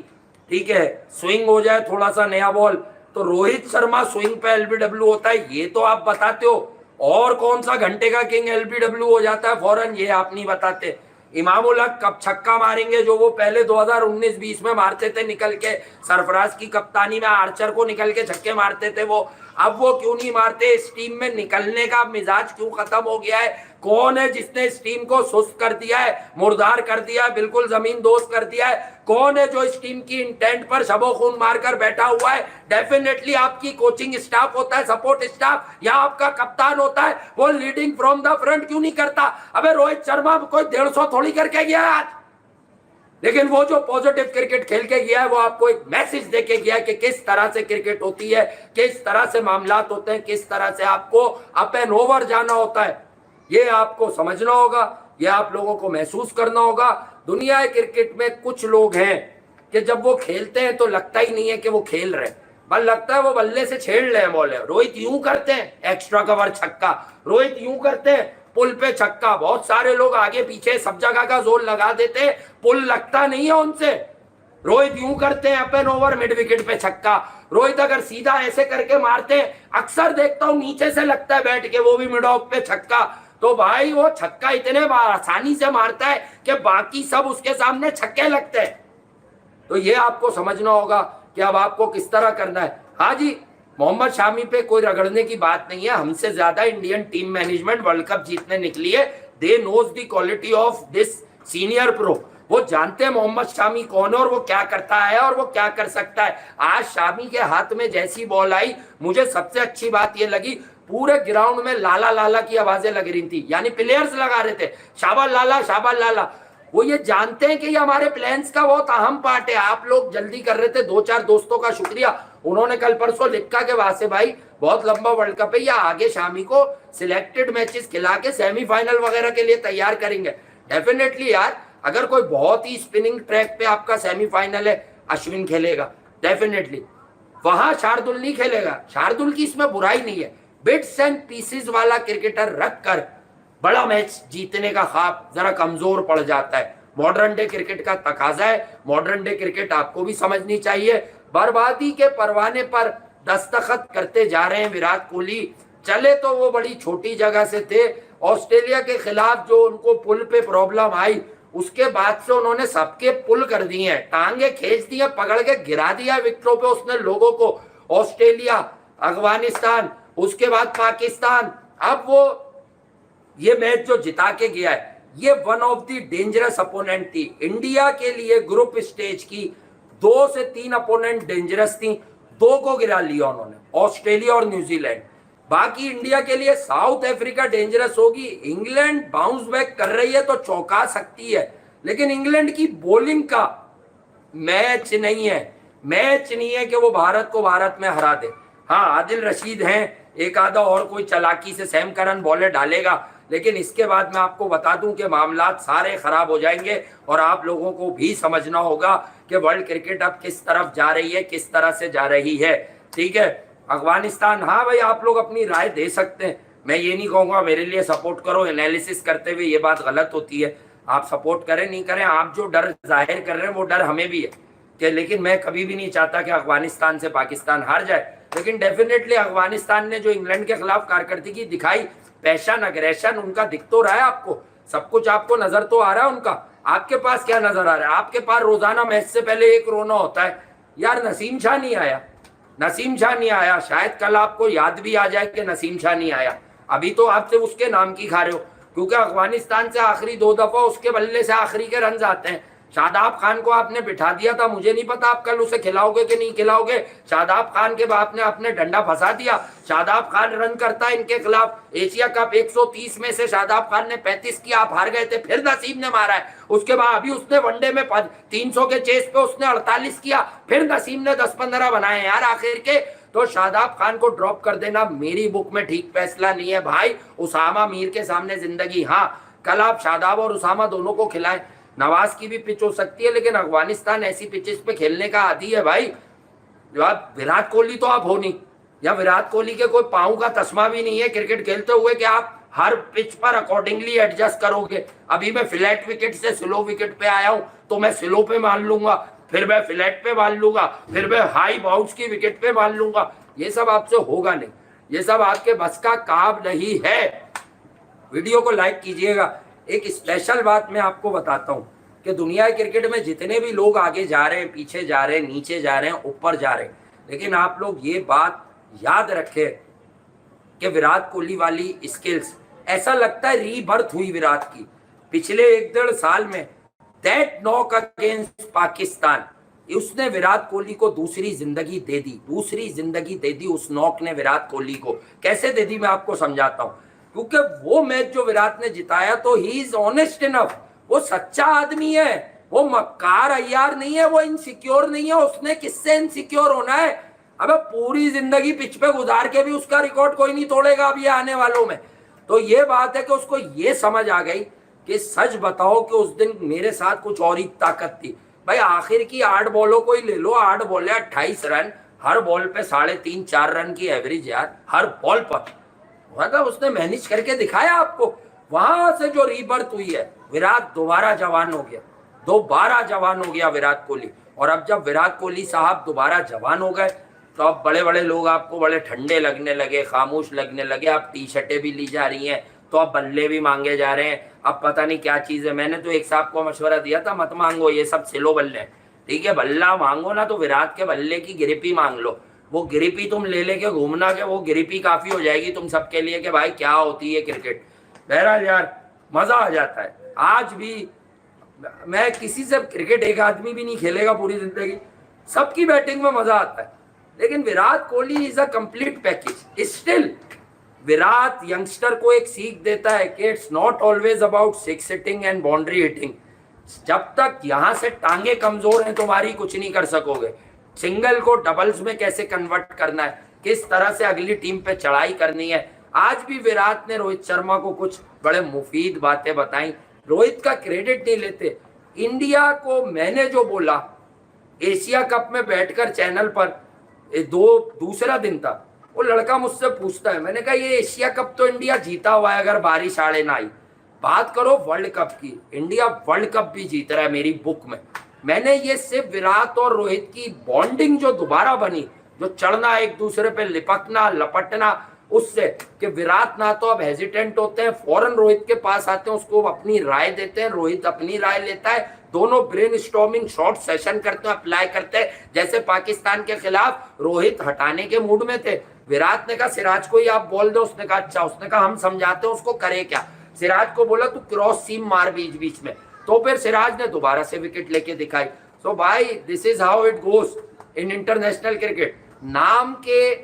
ठीक है। स्विंग हो जाए थोड़ा सा नया बॉल तो रोहित शर्मा स्विंग पे एलबीडब्ल्यू होता है, ये तो आप बताते हो, और कौन सा घंटे का किंग एलबीडब्ल्यू हो जाता है फौरन, ये आप नहीं बताते। इमाम उल हक कब छक्का मारेंगे जो वो पहले 2019-20 में मारते थे निकल के, सरफराज की कप्तानी में आर्चर को निकल के छक्के मारते थे वो, अब वो क्यों नहीं मारते? इस टीम में निकलने का मिजाज क्यों खत्म हो गया है? कौन है जिसने इस टीम को सुस्त कर दिया है, मुर्दार कर दिया है, बिल्कुल जमीन दोस्त कर दिया है? कौन है जो इस टीम की इंटेंट पर शबो खून मारकर बैठा हुआ है? डेफिनेटली आपकी कोचिंग स्टाफ होता है, सपोर्ट स्टाफ, या आपका कप्तान होता है। वो लीडिंग फ्रॉम द फ्रंट क्यों नहीं करता? अबे रोहित शर्मा कोई 150 थोड़ी करके गया आज, लेकिन वो जो पॉजिटिव क्रिकेट खेल के गया है वो आपको एक मैसेज देके गया है कि किस तरह से क्रिकेट होती है, किस तरह से मामलात होते हैं, किस तरह से आपको अप एंड ओवर जाना होता है। ये आपको समझना होगा, ये आप लोगों को महसूस करना होगा। दुनिया क्रिकेट में कुछ लोग हैं कि जब वो खेलते हैं तो लगता ही नहीं है कि वो खेल रहे हैं, बल लगता है वो बल्ले से छेड़ रहे हैं बॉल। रोहित यूं करते हैं, एक्स्ट्रा कवर छक्का, रोहित यूं करते हैं, पुल पे छक्का। बहुत सारे लोग आगे पीछे सब जगह का जोर लगा देते, पुल लगता नहीं है उनसे। रोहित यूं करते हैं, up and over mid wicket पे छक्का। रोहित अगर सीधा ऐसे करके मारते हैं, अक्सर देखता हूं नीचे से लगता है बैठ के, वो भी मिड ऑफ पे छक्का। तो भाई वो छक्का इतने आसानी से मारता है कि बाकी सब उसके सामने छक्के लगते हैं। तो ये आपको समझना होगा कि अब आपको किस तरह करना है। हाँ जी, मोहम्मद शामी पे कोई रगड़ने की बात नहीं है, हमसे ज्यादा Indian team management world cup जीतने निकली है। They knows the quality of this senior pro, वो जानते हैं मोहम्मद शामी कौन है और वो क्या करता है और वो क्या कर सकता है। आज शामी के हाथ में जैसी बॉल आई, मुझे सबसे अच्छी बात ये लगी, पूरे ग्राउंड में लाला लाला की आवाजें लग रही थी, यानी प्लेयर्स लगा रहे थे शाबाश लाला शाबाश लाला। वो ये जानते हैं कि ये हमारे प्लान्स का बहुत अहम पार्ट है। आप लोग जल्दी कर रहे थे, 2-4 दोस्तों का शुक्रिया, उन्होंने कल परसों लिखा कि वासे भाई बहुत लंबा वर्ल्ड कप है, या आगे शामी को सिलेक्टेड मैचेस खिला के सेमीफाइनल वगैरह के लिए तैयार करेंगे। डेफिनेटली यार, अगर कोई बहुत ही स्पिनिंग ट्रैक पे आपका सेमीफाइनल है, अश्विन खेलेगा डेफिनेटली, वहां शार्दुल नहीं खेलेगा। शार्दुल की इसमें बुराई नहीं है, बिट्स एंड पीसेस वाला क्रिकेटर रखकर बड़ा मैच जीतने का ख्वाब जरा कमजोर पड़ जाता है। मॉडर्न डे क्रिकेट का तकाजा है, मॉडर्न डे क्रिकेट आपको भी समझनी चाहिए। बर्बादी के परवाने पर दस्तखत करते जा रहे हैं विराट कोहली, चले तो वो बड़ी छोटी जगह से थे। ऑस्ट्रेलिया के खिलाफ जो उनको पुल पे प्रॉब्लम आई, उसके बाद से उन्होंने सबके पुल कर दिए हैं, टांगे खींच दिए, पकड़ के गिरा दिया विकेटों पे उसने लोगों को। ऑस्ट्रेलिया, अफगानिस्तान, उसके बाद पाकिस्तान, अब वो ये मैच जो जिता के गया है, ये one of the dangerous opponent थी इंडिया के लिए। ग्रुप स्टेज की 2 से 3 अपोनेंट डेंजरस थी, 2 को गिरा लिया उन्होंने, ऑस्ट्रेलिया और न्यूजीलैंड। बाकी इंडिया के लिए साउथ अफ्रीका डेंजरस होगी। इंग्लैंड बाउंस बैक कर रही है तो चौंका सकती है, लेकिन इंग्लैंड की बॉलिंग का मैच नहीं है कि वो भारत को भारत में हरा दे। हाँ, आदिल रशीद हैं, एक आधा और कोई चालाकी से सैम करन बॉलर डालेगा, लेकिन इसके बाद मैं आपको बता दूं कि मामलात सारे खराब हो जाएंगे। और आप लोगों को भी समझना होगा कि वर्ल्ड क्रिकेट अब किस तरफ जा रही है, किस तरह से जा रही है। ठीक है, अफगानिस्तान, हाँ भाई आप लोग अपनी राय दे सकते हैं, मैं ये नहीं कहूँगा मेरे लिए सपोर्ट करो। एनालिसिस करते हुए ये बात गलत होती है, आप सपोर्ट करें नहीं करें, आप जो डर जाहिर कर रहे हैं वो डर हमें भी है कि, लेकिन मैं कभी भी नहीं चाहता कि अफगानिस्तान से पाकिस्तान हार जाए। लेकिन डेफिनेटली अफगानिस्तान ने जो इंग्लैंड के खिलाफ कारकर्दगी दिखाई, पैशन, अग्रेशन उनका दिख तो रहा है आपको, सब कुछ आपको नजर तो आ रहा है उनका। आपके पास क्या नजर आ रहा है? आपके पास रोजाना मैच से पहले एक रोना होता है, यार नसीम शाह नहीं आया, नसीम शाह नहीं आया। शायद कल आपको याद भी आ जाए कि नसीम शाह नहीं आया, अभी तो आप सिर्फ उसके नाम की खा रहे हो, क्योंकि अफगानिस्तान से आखिरी 2 दफा उसके बल्ले से आखिरी के रन आते हैं। शादाब खान को आपने बिठा दिया था, मुझे नहीं पता आप कल उसे खिलाओगे कि नहीं खिलाओगे। शादाब खान के बाप ने अपने डंडा फंसा दिया, शादाब खान रन करता है इनके खिलाफ। एशिया कप 130 में से शादाब खान ने 35 किया, आप हार गए थे, फिर नसीम ने मारा है। उसके बाद अभी उसने वनडे में 300 के चेस पे उसने 48 किया, फिर नसीम ने 10-15 बनाए यार आखिर के। तो शादाब खान को ड्रॉप कर देना मेरी बुक में ठीक फैसला नहीं है भाई। उसामा मीर के सामने जिंदगी, हाँ कल आप शादाब और उसामा दोनों को खिलाएं। नवाज की भी पिच हो सकती है, लेकिन अफगानिस्तान ऐसी पिचेस पे खेलने का आदी है भाई। विराट कोहली तो आप हो नहीं, या विराट कोहली के कोई पाँव का तस्मा भी नहीं है क्रिकेट खेलते हुए कि आप हर पिच पर अकॉर्डिंगली एडजस्ट करोगे। अभी मैं फ्लैट विकेट से स्लो विकेट पे आया हूं, तो मैं स्लो पे मान लूंगा, फिर मैं फ्लैट पे मान लूंगा, फिर मैं हाई बाउंस की विकेट पे मान लूंगा। ये सब आपसे होगा नहीं, ये सब आपके बस का काम नहीं है। वीडियो को लाइक कीजिएगा। एक स्पेशल बात मैं आपको बताता हूं कि दुनिया क्रिकेट में जितने भी लोग आगे जा रहे हैं, पीछे जा रहे हैं, नीचे जा रहे हैं, ऊपर जा रहे हैं, लेकिन आप लोग ये बात याद रखें कि विराट कोहली वाली स्किल्स, ऐसा लगता है रीबर्थ हुई विराट की पिछले 1-1.5 साल में। दैट नॉक अगेंस्ट पाकिस्तान, उसने विराट कोहली को दूसरी जिंदगी दे दी, दूसरी जिंदगी दे दी उस नॉक ने विराट कोहली को। कैसे दे दी मैं आपको समझाता हूं, क्योंकि वो मैच जो विराट ने जिताया तो ही इज ऑनेस्ट इनफ, वो सच्चा आदमी है, वो मक्कार अय्यार नहीं है, वो इनसिक्योर नहीं है। उसने किससे इनसिक्योर होना है? अबे पूरी जिंदगी पिच पे गुजार के भी उसका रिकॉर्ड कोई नहीं तोड़ेगा अभी आने वालों में। तो ये बात है कि उसको ये समझ आ गई कि सच बताओ कि उस दिन मेरे साथ कुछ और ही ताकत थी। भाई आखिर की 8 बॉलों को ही ले लो, 8 बॉल 28 रन, हर बॉल पे 3.5-4 रन की एवरेज यार, हर बॉल पर। मतलब उसने मैनेज करके दिखाया आपको। वहां से जो रीबर्थ हुई है, विराट दोबारा जवान हो गया, दोबारा जवान हो गया विराट कोहली। और अब जब विराट कोहली साहब दोबारा जवान हो गए, तो अब बड़े बड़े लोग आपको बड़े ठंडे लगने लगे, खामोश लगने लगे। अब टी शर्टें भी ली जा रही हैं, तो अब बल्ले भी मांगे जा रहे हैं। अब पता नहीं क्या चीज़ है। मैंने तो एक साहब को मशवरा दिया था, मत मांगो ये सब सिलो बल्ले, ठीक है, बल्ला मांगो ना तो विराट के बल्ले की गिरिपी मांग लो। वो गिरिपी तुम ले लेके घूमना, कि वो गिरिपी काफ़ी हो जाएगी तुम सबके लिए कि भाई क्या होती है क्रिकेट। बहरहाल यार मज़ा आ जाता है। आज भी मैं किसी से क्रिकेट एक आदमी भी नहीं खेलेगा पूरी जिंदगी, सबकी बैटिंग में मज़ा आता है, लेकिन Virat Kohli is a complete package. Still Virat youngster को एक सीख देता है कि it's not always about six hitting and boundary hitting. जब तक यहाँ से टांगे कमजोर हैं तुम्हारी, कुछ नहीं कर सकोगे। सिंगल को डबल्स में कैसे कन्वर्ट करना है, किस तरह से अगली टीम पे चढ़ाई करनी है। आज भी विराट ने रोहित शर्मा को कुछ बड़े मुफीद बातें बताई। रोहित का क्रेडिट नहीं लेते। इंडिया को मैंने जो बोला एशिया कप में बैठकर चैनल पर, दूसरा दिन था, वो लड़का मुझसे पूछता है, मैंने कहा ये एशिया कप तो इंडिया जीता हुआ है अगर बारिश आड़े ना आई। बात करो वर्ल्ड कप की, इंडिया वर्ल्ड कप भी जीत रहा है मेरी बुक में। मैंने ये सिर्फ विराट और रोहित की बॉन्डिंग जो दोबारा बनी, जो चढ़ना, एक दूसरे पे लिपटना लपटना, उससे कि विराट ना तो अब हेजिटेंट होते हैं, फौरन रोहित के पास आते हैं, उसको अपनी राय देते हैं, रोहित अपनी राय लेता है, दोनों ब्रेनस्टॉर्मिंग शॉर्ट सेशन करते हैं, अप्लाई करते हैं। जैसे पाकिस्तान के खिलाफ रोहित हटाने के मूड में थे, विराट ने कहा सिराज को ही आप बॉल दो, उसने कहा अच्छा, उसने कहा हम समझाते हैं उसको करे क्या, सिराज को बोला तू क्रॉस सीम मार बीच बीच में, तो फिर सिराज ने दोबारा से विकेट लेके दिखाई। सो भाई this is how it goes in international cricket. नाम के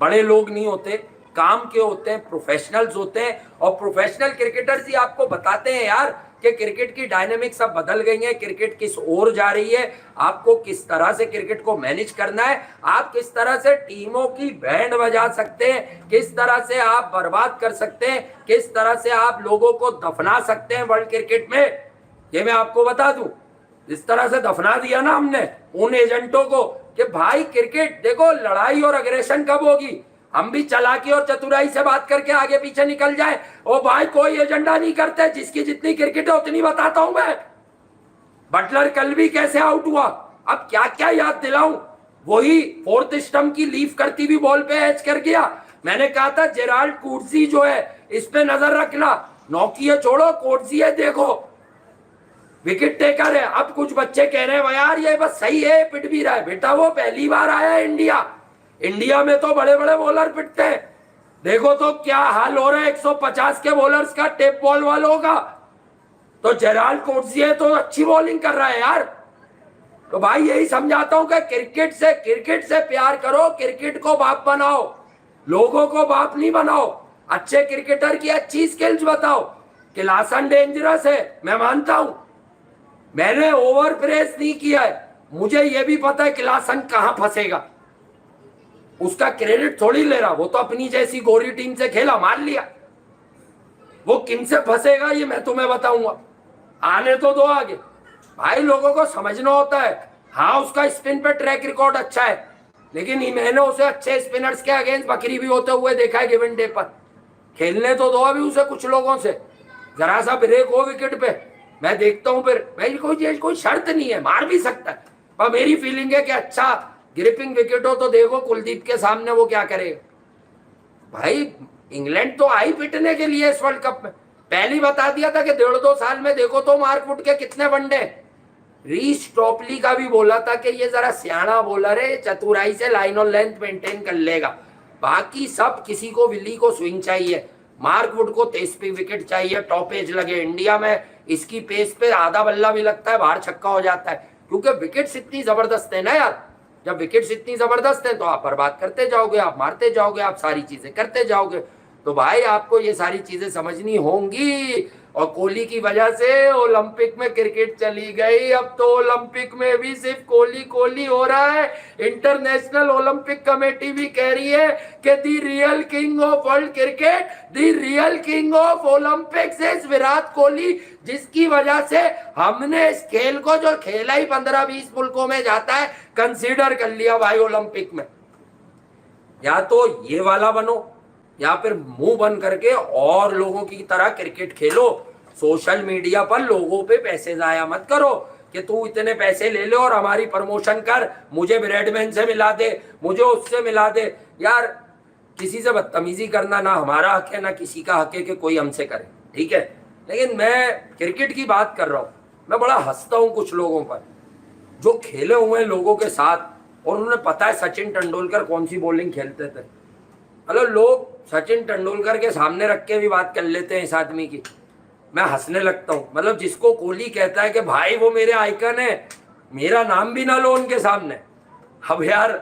बड़े लोग नहीं होते, काम के होते हैं, प्रोफेशनल्स होते हैं, और प्रोफेशनल क्रिकेटर्स ही आपको बताते हैं यार कि क्रिकेट की डायनेमिक्स अब बदल गई है, क्रिकेट किस ओर जा रही है, आपको किस तरह से क्रिकेट को मैनेज करना है, आप किस तरह से टीमों की बैंड बजा सकते हैं, किस तरह से आप बर्बाद कर सकते हैं, किस तरह से आप लोगों को दफना सकते हैं वर्ल्ड क्रिकेट में। ये मैं आपको बता दूं, इस तरह से दफना दिया ना हमने उन एजेंटों को कि भाई क्रिकेट देखो, लड़ाई और अग्रेशन कब होगी, हम भी चालाकी और चतुराई से बात करके आगे पीछे निकल जाए। ओ भाई कोई एजेंडा नहीं करते, जिसकी जितनी क्रिकेट है उतनी बताता हूं मैं। बटलर कल भी कैसे आउट हुआ, अब क्या क्या याद दिलाऊं, वही फोर्थ स्टंप की लीफ करती हुई बॉल पे एच कर गया। मैंने कहा था जेराल्ड कोर्सी जो है इस पे नजर रखना, नौकिया छोड़ो, कोर्सी है देखो विकेट टेकर है। अब कुछ बच्चे कह रहे हैं यार ये बस सही है, पिट भी रहा है, बेटा वो पहली बार आया है इंडिया में तो बड़े बड़े बॉलर पिटते हैं, देखो तो क्या हाल हो रहा है 150 के बॉलर्स का, टेप बॉल वालों का। तो जेराल्ड कोर्सी है तो अच्छी बॉलिंग कर रहा है यार। तो भाई यही समझाता हूं कि क्रिकेट से प्यार करो, क्रिकेट को बाप बनाओ, लोगों को बाप नहीं बनाओ, अच्छे क्रिकेटर की अच्छी स्किल्स बताओ। क्लासन डेंजरस है, मैं मानता हूं, मैंने ओवर प्रेस नहीं किया है, मुझे यह भी पता है क्लासन कहां फंसेगा, उसका क्रेडिट थोड़ी ले रहा, वो तो अपनी जैसी गोरी टीम से खेला, मार लिया, वो किन से फंसेगा ये मैं तुम्हें बताऊंगा, आने तो दो आगे। भाई लोगों को समझना होता है, हाँ उसका स्पिन पे ट्रैक रिकॉर्ड अच्छा है, लेकिन मैंने उसे अच्छे स्पिनर्स के अगेंस्ट बकरी भी होते हुए देखा है गिवन डे पर, खेलने तो दो अभी उसे कुछ लोगों से, जरा सा ब्रेक हो विकेट पे, मैं देखता हूं, फिर मेरी कोई शर्त नहीं है, मार भी सकता है, पर मेरी फीलिंग है कि अच्छा ग्रिपिंग विकेट हो तो देखो कुलदीप के सामने वो क्या करेगा। भाई इंग्लैंड तो आई पिटने के लिए इस वर्ल्ड कप में, पहले बता दिया था कि 1.5-2 साल में देखो तो मार्क वुड के कितने वनडे। रीस टॉपली का भी बोला था कि ये जरा सियाना बॉलर है, चतुराई से लाइन और लेंथ मेंटेन कर लेगा, बाकी सब किसी को विली को स्विंग चाहिए, मार्क वुड को तेज पे विकेट चाहिए, टॉप एज लगे। इंडिया में इसकी पेस पे आधा बल्ला भी लगता है बाहर छक्का हो जाता है, क्योंकि विकेट्स इतनी जबरदस्त है ना यार, जब विकेट्स इतनी जबरदस्त है तो आप बर्बाद करते जाओगे, आप मारते जाओगे, आप सारी चीजें करते जाओगे। तो भाई आपको ये सारी चीजें समझनी होंगी, और कोहली की वजह से ओलंपिक में क्रिकेट चली गई, अब तो ओलंपिक में भी सिर्फ कोहली हो रहा है। इंटरनेशनल ओलंपिक कमेटी भी कह रही है कि the real king of world cricket, the real king of Olympics is Virat Kohli, जिसकी वजह से हमने इस खेल को जो खेला ही 15-20 मुल्कों में जाता है, कंसीडर कर लिया भाई ओलंपिक में। या तो ये वाला बनो, या फिर मुंह बंद करके और लोगों की तरह क्रिकेट खेलो। सोशल मीडिया पर लोगों पे पैसे जाया मत करो कि तू इतने पैसे ले ले और हमारी प्रमोशन कर, मुझे ब्रेडमैन से मिला दे, मुझे उससे मिला दे। यार किसी से बदतमीजी करना ना हमारा हक है, ना किसी का हक है कि कोई हमसे करे, ठीक है। लेकिन मैं क्रिकेट की बात कर रहा हूँ, मैं बड़ा हंसता हूँ कुछ लोगों पर जो खेले हुए हैं लोगों के साथ, और उन्हें पता है सचिन तेंदुलकर कौन सी बॉलिंग खेलते थे। मतलब लोग सचिन तेंदुलकर के सामने रख के भी बात कर लेते हैं इस आदमी की, मैं हंसने लगता हूँ। मतलब जिसको कोहली कहता है कि भाई वो मेरे आइकन है, मेरा नाम भी ना लो उनके सामने। अब यार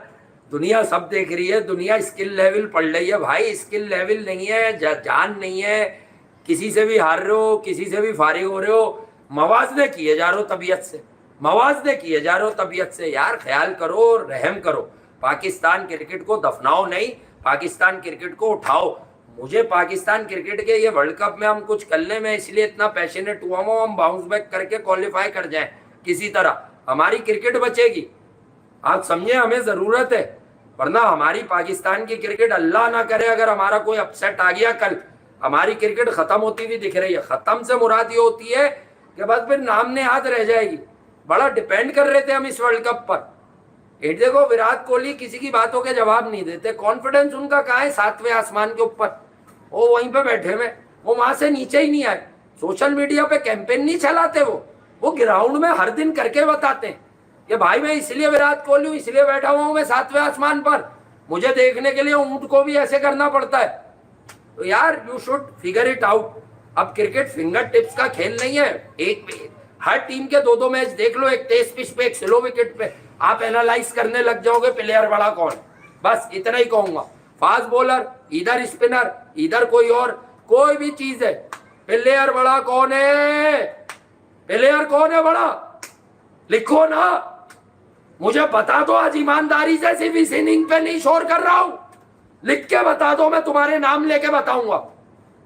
दुनिया सब देख रही है, दुनिया स्किल लेवल पढ़ रही है भाई, स्किल लेवल नहीं है, जान नहीं है, किसी से भी हार रहे हो, किसी से भी फारिग हो रहे हो, मवाजने किए जा रहे हो तबीयत से, मवाजने किए जा रहे हो तबीयत से। यार ख्याल करो, रहम करो, पाकिस्तान क्रिकेट को दफनाओ नहीं, पाकिस्तान क्रिकेट को उठाओ। मुझे पाकिस्तान क्रिकेट के ये वर्ल्ड कप में हम कुछ कर ले, मैं इसलिए इतना पैशनेट हुआ हूँ, हम बाउंस बैक करके क्वालिफाई कर जाएं किसी तरह, हमारी क्रिकेट बचेगी। आप समझे, हमें जरूरत है, वरना हमारी पाकिस्तान की क्रिकेट अल्लाह ना करे अगर हमारा कोई अपसेट आ गया कल, हमारी क्रिकेट खत्म होती हुई दिख रही है। खत्म से मुराद ये होती है कि बस फिर नाम ने याद रह जाएगी। बड़ा डिपेंड कर रहे थे हम इस वर्ल्ड कप पर, ये देखो विराट कोहली किसी की बातों के जवाब नहीं देते, कॉन्फिडेंस उनका कहाँ है, 7वें आसमान के ऊपर, वो वहीं पे बैठे हुए, वो वहां से नीचे ही नहीं आए। सोशल मीडिया पे कैंपेन नहीं चलाते, वो ग्राउंड में हर दिन करके बताते हैं कि भाई मैं इसलिए विराट कोहली हूँ, इसलिए बैठा हुआ हूँ मैं 7वें आसमान पर, मुझे देखने के लिए ऊंट को भी ऐसे करना पड़ता है। तो यार you should figure it out. अब क्रिकेट फिंगर टिप्स का खेल नहीं है, एक हर टीम के 2-2 मैच देख लो, एक तेज पिच पे एक स्लो विकेट पे, आप एनालाइज करने लग जाओगे प्लेयर बड़ा कौन। बस इतना ही कहूंगा, फास्ट बॉलर इधर, स्पिनर इधर, कोई और कोई भी चीज है, प्लेयर बड़ा कौन है, प्लेयर कौन है बड़ा, लिखो ना, मुझे बता दो आज ईमानदारी से, सिर्फ इस इनिंग पे नहीं शोर कर रहा हूं, लिख के बता दो, मैं तुम्हारे नाम लेके बताऊंगा।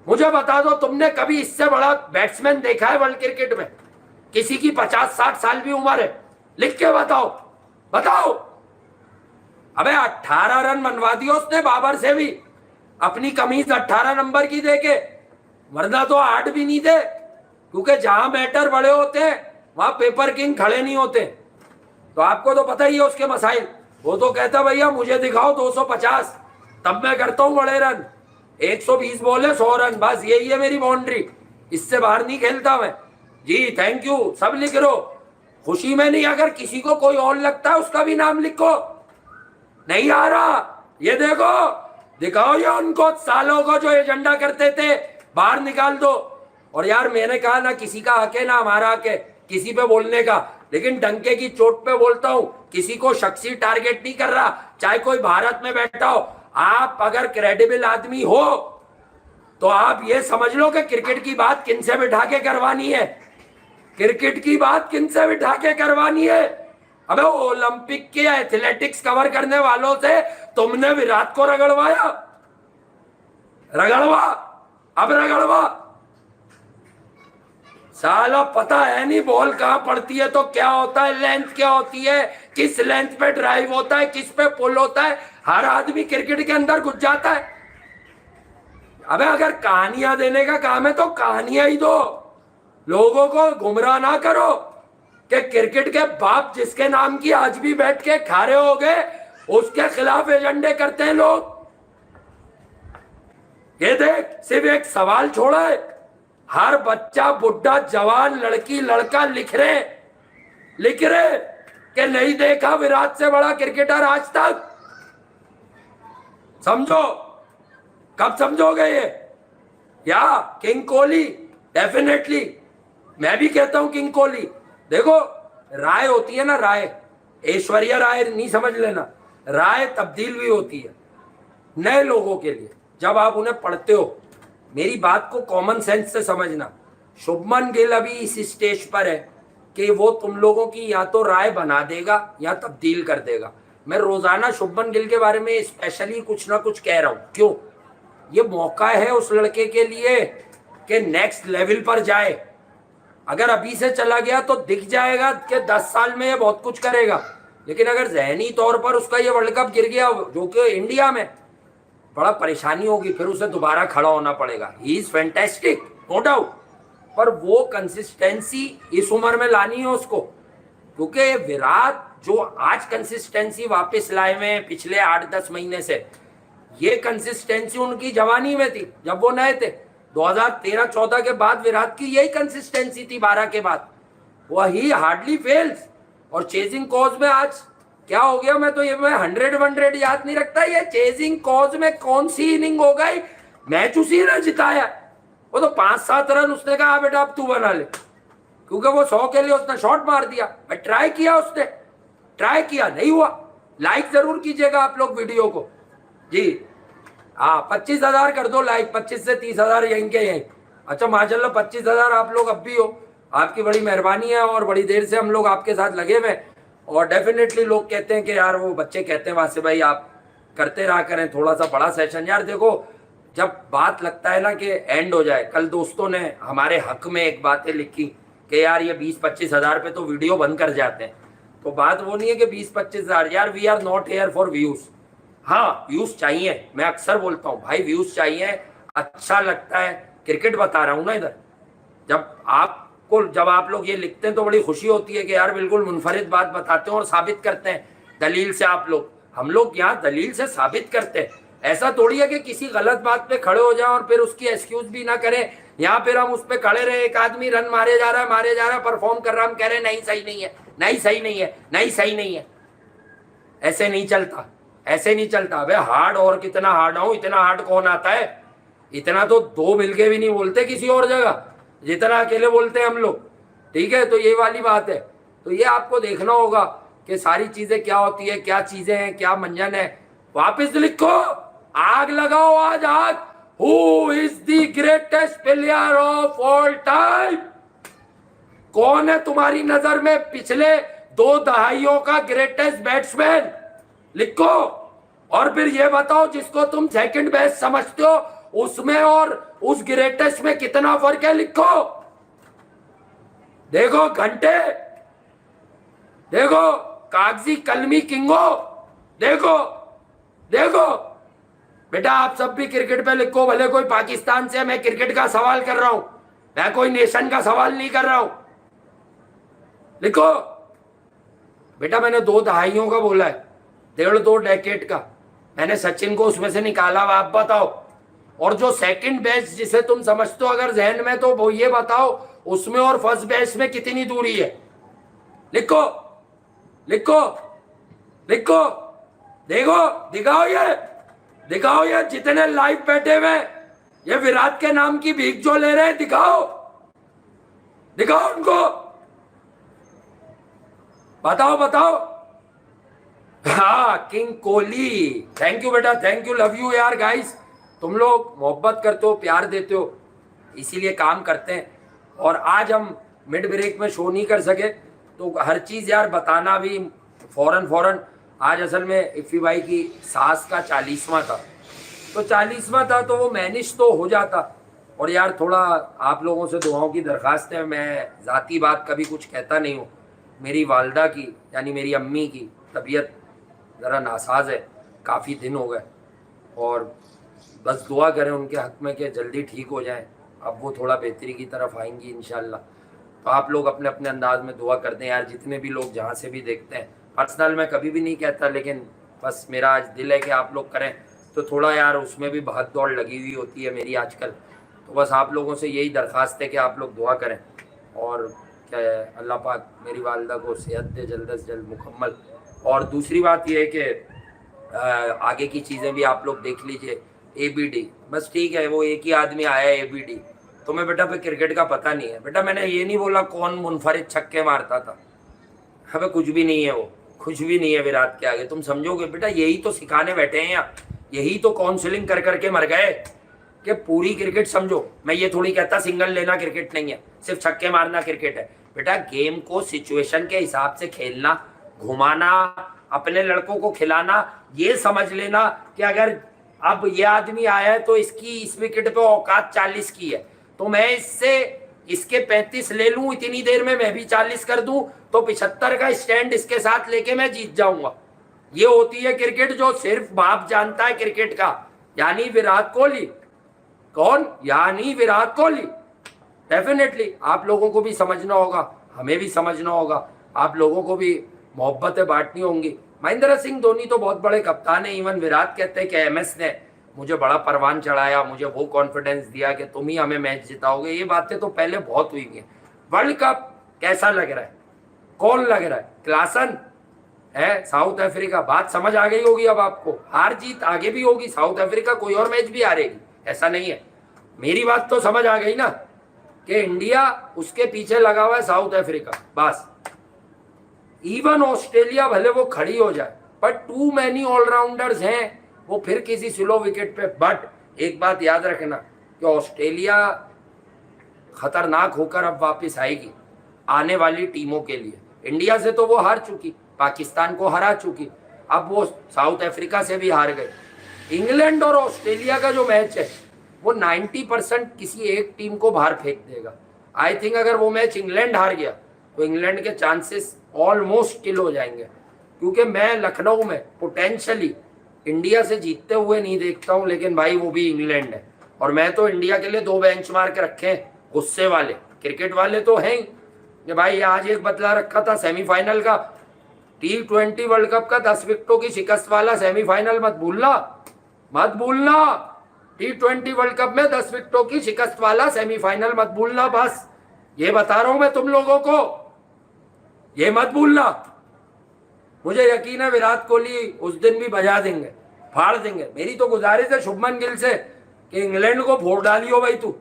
मुझे बता दो तुमने कभी इससे बड़ा बैट्समैन देखा है वर्ल्ड क्रिकेट में, किसी की 50-60 साल भी उम्र है, लिख के बताओ, बताओ। अबे 18 रन बनवा दिए उसने बाबर से भी, अपनी कमीज 18 नंबर की देके, वरना तो 8 भी नहीं थे, क्योंकि जहां बैटर बड़े होते हैं वहां पेपर किंग खड़े नहीं होते। तो आपको तो पता ही है उसके मसाइल, वो तो कहता भैया मुझे दिखाओ 250, तब मैं करता हूं बड़े रन, 120 बॉल है 100 रन, बस यही है मेरी बाउंड्री, इससे बाहर नहीं खेलता मैं। जी थैंक यू, सब लिख लो, खुशी में नहीं, अगर किसी को कोई और लगता है उसका भी नाम लिखो। नहीं आ रहा, ये देखो, दिखाओ ये उनको सालों को जो एजेंडा करते थे, बाहर निकाल दो। और यार मैंने कहा ना किसी का हक है ना हमारा हक है किसी पे बोलने का, लेकिन डंके की चोट पे बोलता हूं, किसी को शख्सी टारगेट नहीं कर रहा, चाहे कोई भारत में बैठा हो। आप अगर क्रेडिबल आदमी हो तो आप ये समझ लो कि क्रिकेट की बात किनसे बिठा के करवानी है, क्रिकेट की बात किनसे बिठा के करवानी है। अबे ओलंपिक के एथलेटिक्स कवर करने वालों से तुमने विराट को रगड़वाया, रगड़वा, अब रगड़वा, साला पता है नहीं बॉल कहां पड़ती है तो क्या होता है, लेंथ क्या होती है, किस लेंथ पे ड्राइव होता है, किस पे पुल होता है, हर आदमी क्रिकेट के अंदर घुस जाता है। अबे अगर कहानियां देने का काम है तो कहानियां ही दो, लोगों को गुमराह ना करो कि क्रिकेट के बाप जिसके नाम की आज भी बैठ के खारे हो गए उसके खिलाफ एजेंडे करते हैं लोग। ये देख, सिर्फ एक सवाल छोड़ा है, हर बच्चा बुढ़ा जवान लड़की लड़का लिख रहे कि नहीं देखा विराट से बड़ा क्रिकेटर आज तक। समझो, कब समझोगे ये? या किंग कोहली, डेफिनेटली मैं भी कहता हूं किंग कोहली। देखो राय होती है ना, राय, ऐश्वर्या राय नहीं समझ लेना, राय तब्दील भी होती है नए लोगों के लिए जब आप उन्हें पढ़ते हो। मेरी बात को कॉमन सेंस से समझना। शुभमन गिल अभी इस स्टेज पर है कि वो तुम लोगों की या तो राय बना देगा या तब्दील कर देगा। मैं रोजाना शुभमन गिल के बारे में स्पेशली कुछ ना कुछ कह रहा हूं, क्यों? ये मौका है उस लड़के के लिए कि नेक्स्ट लेवल पर जाए। अगर अभी से चला गया तो दिख जाएगा कि 10 साल में ये बहुत कुछ करेगा, लेकिन अगर जहनी तौर पर उसका ये वर्ल्ड कप गिर गया जो कि इंडिया में, बड़ा परेशानी होगी, फिर उसे दोबारा खड़ा होना पड़ेगा। He is fantastic no doubt, पर वो कंसिस्टेंसी इस उम्र में लानी है उसको, क्योंकि विराट जो आज कंसिस्टेंसी वापस लाए हुए हैं पिछले 8-10 महीने से, ये कंसिस्टेंसी उनकी जवानी में थी जब वो नए थे। 2013-14 के बाद विराट की यही कंसिस्टेंसी थी, 12 के बाद वही हार्डली फेल्स। और चेजिंग कॉज में आज क्या हो गया, मैं तो ये मैं 100 याद नहीं रखता, ये चेजिंग कॉज में कौन सी इनिंग हो गई, मैच उसी ने जिताया। वो तो 5-7 रन उसने कहा बेटा अब तू बना ले, क्योंकि वो 100 के लिए उसने शॉट मार दिया। ट्राई किया, उसने ट्राई किया, नहीं हुआ। लाइक जरूर कीजिएगा आप लोग वीडियो को जी। हाँ 25,000 कर दो लाइक, 25 से 30,000 यहीं के यहीं। अच्छा माशाल्लाह 25,000 आप लोग अब भी हो, आपकी बड़ी मेहरबानी है। और बड़ी देर से हम लोग आपके साथ लगे हुए, और डेफिनेटली लोग कहते हैं कि यार वो बच्चे कहते हैं वहां से भाई आप करते रहा करें थोड़ा सा बड़ा सेशन। यार देखो जब बात लगता है ना कि एंड हो जाए, कल दोस्तों ने हमारे हक में एक बातें लिखी कि यार ये 20-25 हज़ार पे तो वीडियो बंद कर जाते हैं। तो बात वो नहीं है कि 20-25 हज़ार, यार we are not here for views. हाँ व्यूज चाहिए, मैं अक्सर बोलता हूँ भाई व्यूज चाहिए, अच्छा लगता है, क्रिकेट बता रहा हूँ ना इधर। जब आप लोग ये लिखते हैं तो बड़ी खुशी होती है कि यार बिल्कुल मुनफरिद बात बताते हैं और साबित करते हैं दलील से आप लोग, हम लोग यहाँ दलील से साबित करते हैं। ऐसा थोड़ी है कि किसी गलत बात पे खड़े हो जाए और फिर उसकी एक्सक्यूज भी ना करें। यहाँ फिर हम उस पे खड़े रहे, एक आदमी रन मारे जा रहा है, परफॉर्म कर रहा है, हम कह रहे हैं नहीं सही नहीं है, नहीं सही नहीं है, नहीं सही नहीं है। ऐसे नहीं चलता, ऐसे नहीं चलता। अबे हार्ड और कितना हार्ड आऊं, इतना हार्ड कौन आता है? इतना तो दो मिलके भी नहीं बोलते किसी और जगह जितना अकेले बोलते हैं हम लोग। ठीक है, तो ये वाली बात है। तो ये आपको देखना होगा कि सारी चीजें क्या होती है, क्या चीजें हैं, क्या मंजन है। वापस लिखो, आग लगाओ आज आग। Who is the greatest player of all time? कौन है तुम्हारी नजर में पिछले 2 दहाइयों का ग्रेटेस्ट बैट्समैन? लिखो। और फिर ये बताओ, जिसको तुम सेकंड बेस्ट समझते हो उसमें और उस ग्रेटेस्ट में कितना फर्क है? लिखो। देखो घंटे, देखो कागजी कलमी किंगो, देखो देखो बेटा। आप सब भी क्रिकेट पे लिखो, भले कोई पाकिस्तान से। मैं क्रिकेट का सवाल कर रहा हूं, मैं कोई नेशन का सवाल नहीं कर रहा हूं। लिखो बेटा। मैंने 2 दहाइयों का बोला है, 1.5-2 डेकेड का। मैंने सचिन को उसमें से निकाला, आप बताओ। और जो सेकंड बेस्ट जिसे तुम समझते हो अगर जहन में, तो वो ये बताओ उसमें और फर्स्ट बेस्ट में कितनी दूरी है? लिखो लिखो लिखो। देखो, दिखाओ ये जितने लाइव बैठे हुए, ये विराट के नाम की भीख जो ले रहे हैं, दिखाओ उनको। बताओ। हाँ, किंग कोहली। थैंक यू बेटा, थैंक यू, लव यू यार गाइस। तुम लोग मोहब्बत करते हो, प्यार देते हो, इसीलिए काम करते हैं। और आज हम मिड ब्रेक में शो नहीं कर सके, तो हर चीज़ यार बताना भी फौरन। आज असल में इफ़ी भाई की सास का 40वां था, तो 40वां था तो वो मैनेज तो हो जाता। और यार थोड़ा आप लोगों से दुआओं की दरख्वास्त है। मैं ज़ाती बात कभी कुछ कहता नहीं हूँ। मेरी वालदा की यानी मेरी अम्मी की तबीयत ज़रा नासाज है, काफ़ी दिन हो गए, और बस दुआ करें उनके हक़ में कि जल्दी ठीक हो जाएं। अब वो थोड़ा बेहतरी की तरफ आएंगी इंशाल्लाह। तो आप लोग अपने अपने अंदाज में दुआ कर दें यार, जितने भी लोग जहाँ से भी देखते हैं। पर्सनल मैं कभी भी नहीं कहता, लेकिन बस मेरा आज दिल है कि आप लोग करें। तो थोड़ा यार उसमें भी भाग दौड़ लगी हुई होती है मेरी आजकल। तो बस आप लोगों से यही दरख्वास्त है कि आप लोग दुआ करें, और क्या है, अल्लाह पाक मेरी वालदा को सेहत दे जल्द से जल्द मुकम्मल। और दूसरी बात यह है कि आगे की चीज़ें भी आप लोग देख लीजिए। ABD बस ठीक है, वो एक ही आदमी आया है ABD। तुम्हें बेटा पे क्रिकेट का पता नहीं है। बेटा मैंने ये नहीं बोला कौन मुनफरिद छक्के मारता था, हमें कुछ भी नहीं है, वो कुछ भी नहीं है विराट के आगे। तुम समझोगे बेटा, यही तो सिखाने बैठे हैं यहाँ, यही तो काउंसलिंग कर करके मर गए कि पूरी क्रिकेट समझो। मैं ये थोड़ी कहता सिंगल लेना क्रिकेट नहीं है, सिर्फ छक्के मारना क्रिकेट है। बेटा गेम को सिचुएशन के हिसाब से खेलना, घुमाना, अपने लड़कों को खिलाना, ये समझ लेना कि अगर अब ये आदमी आया है तो इसकी इस विकेट पे औकात 40 की है, तो मैं इसके 35 ले लूं, इतनी देर में मैं भी 40 कर दूं, तो 75 का स्टैंड इसके साथ लेके मैं जीत जाऊंगा। ये होती है क्रिकेट, जो सिर्फ बाप जानता है क्रिकेट का, यानी विराट कोहली। कौन? यानी विराट कोहली। डेफिनेटली आप लोगों को भी समझना होगा, हमें भी समझना होगा, आप लोगों को भी मोहब्बतें बांटनी होंगी। महेंद्र सिंह धोनी तो बहुत बड़े कप्तान है। इवन विराट कहते हैं कि MS ने मुझे बड़ा परवान चढ़ाया, मुझे वो कॉन्फिडेंस दिया कि तुम ही हमें मैच जिताओगे। ये बातें तो पहले बहुत हुई हैं। वर्ल्ड कप कैसा लग रहा है? कौन लग रहा है? क्लासन है, साउथ अफ्रीका। बात समझ आ गई होगी अब आपको। हार जीत आगे भी होगी, साउथ अफ्रीका कोई और मैच भी हारेगी, ऐसा नहीं है। मेरी बात तो समझ आ गई ना कि इंडिया उसके पीछे लगा हुआ है, साउथ अफ्रीका। बस इवन ऑस्ट्रेलिया भले वो खड़ी हो जाए, बट टू मैनी ऑलराउंडर्स हैं, वो फिर किसी स्लो विकेट पे। बट एक बात याद रखना कि ऑस्ट्रेलिया खतरनाक होकर अब वापस आएगी आने वाली टीमों के लिए। इंडिया से तो वो हार चुकी, पाकिस्तान को हरा चुकी, अब वो साउथ अफ्रीका से भी हार गई। इंग्लैंड और ऑस्ट्रेलिया का जो मैच है वो 90% किसी एक टीम को बाहर फेंक देगा। आई थिंक अगर वो मैच इंग्लैंड हार गया तो इंग्लैंड के चांसेस ऑलमोस्ट किल हो जाएंगे, क्योंकि मैं लखनऊ में पोटेंशियली इंडिया से जीतते हुए नहीं देखता हूं, लेकिन भाई वो भी इंग्लैंड है। और मैं तो इंडिया के लिए 2 बेंचमार्क रखे हैं, गुस्से वाले क्रिकेट वाले तो हैं ही कि भाई आज एक बदला रखा था सेमीफाइनल का, T20 वर्ल्ड कप का 10 विकेटों की शिकस्त वाला सेमीफाइनल मत भूलना, मत भूलना। T20 वर्ल्ड कप में 10 विकेटों की शिकस्त वाला सेमीफाइनल मत भूलना, बस ये बता रहा हूं मैं तुम लोगों को, ये मत भूलना। मुझे यकीन है विराट कोहली उस दिन भी बजा देंगे, फाड़ देंगे। मेरी तो गुजारिश है शुभमन गिल से कि इंग्लैंड को फोड़ डालियो भाई तू,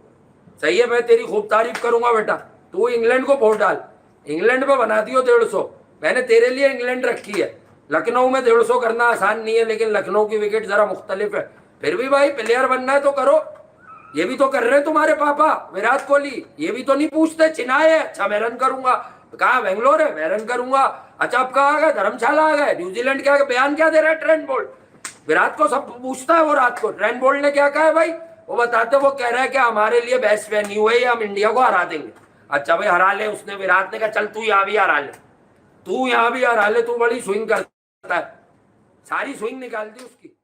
सही है, मैं तेरी खूब तारीफ करूंगा बेटा, तू इंग्लैंड को फोड़ डाल, इंग्लैंड पे बना दियो 150। मैंने तेरे लिए इंग्लैंड रखी है। लखनऊ में 150 करना आसान नहीं है, लेकिन लखनऊ की विकेट जरा मुख्तलिफ है। फिर भी भाई प्लेयर बनना है तो करो, ये भी तो कर रहे हैं तुम्हारे पापा विराट कोहली, ये भी तो नहीं पूछते चिनाए है, अच्छा मैं रन करूंगा, कहा बेंगलोर है मैं रन करूंगा, अच्छा अब कहा आ गए धर्मशाला आ गए, न्यूजीलैंड क्या बयान क्या दे रहा है ट्रेंट बोल्ट, विराट को सब पूछता है वो रात को, ट्रेंट बोल्ट ने क्या कहा है भाई, वो बताते, वो कह रहा है कि हमारे लिए बेस्ट वेन्यू है, हम इंडिया को हरा देंगे। अच्छा भाई हरा ले, उसने विराट ने कहा चल तू यहाँ भी हरा ले, तू यहाँ भी हरा ले, तू बड़ी स्विंग करता है, सारी स्विंग निकाल दी उसकी।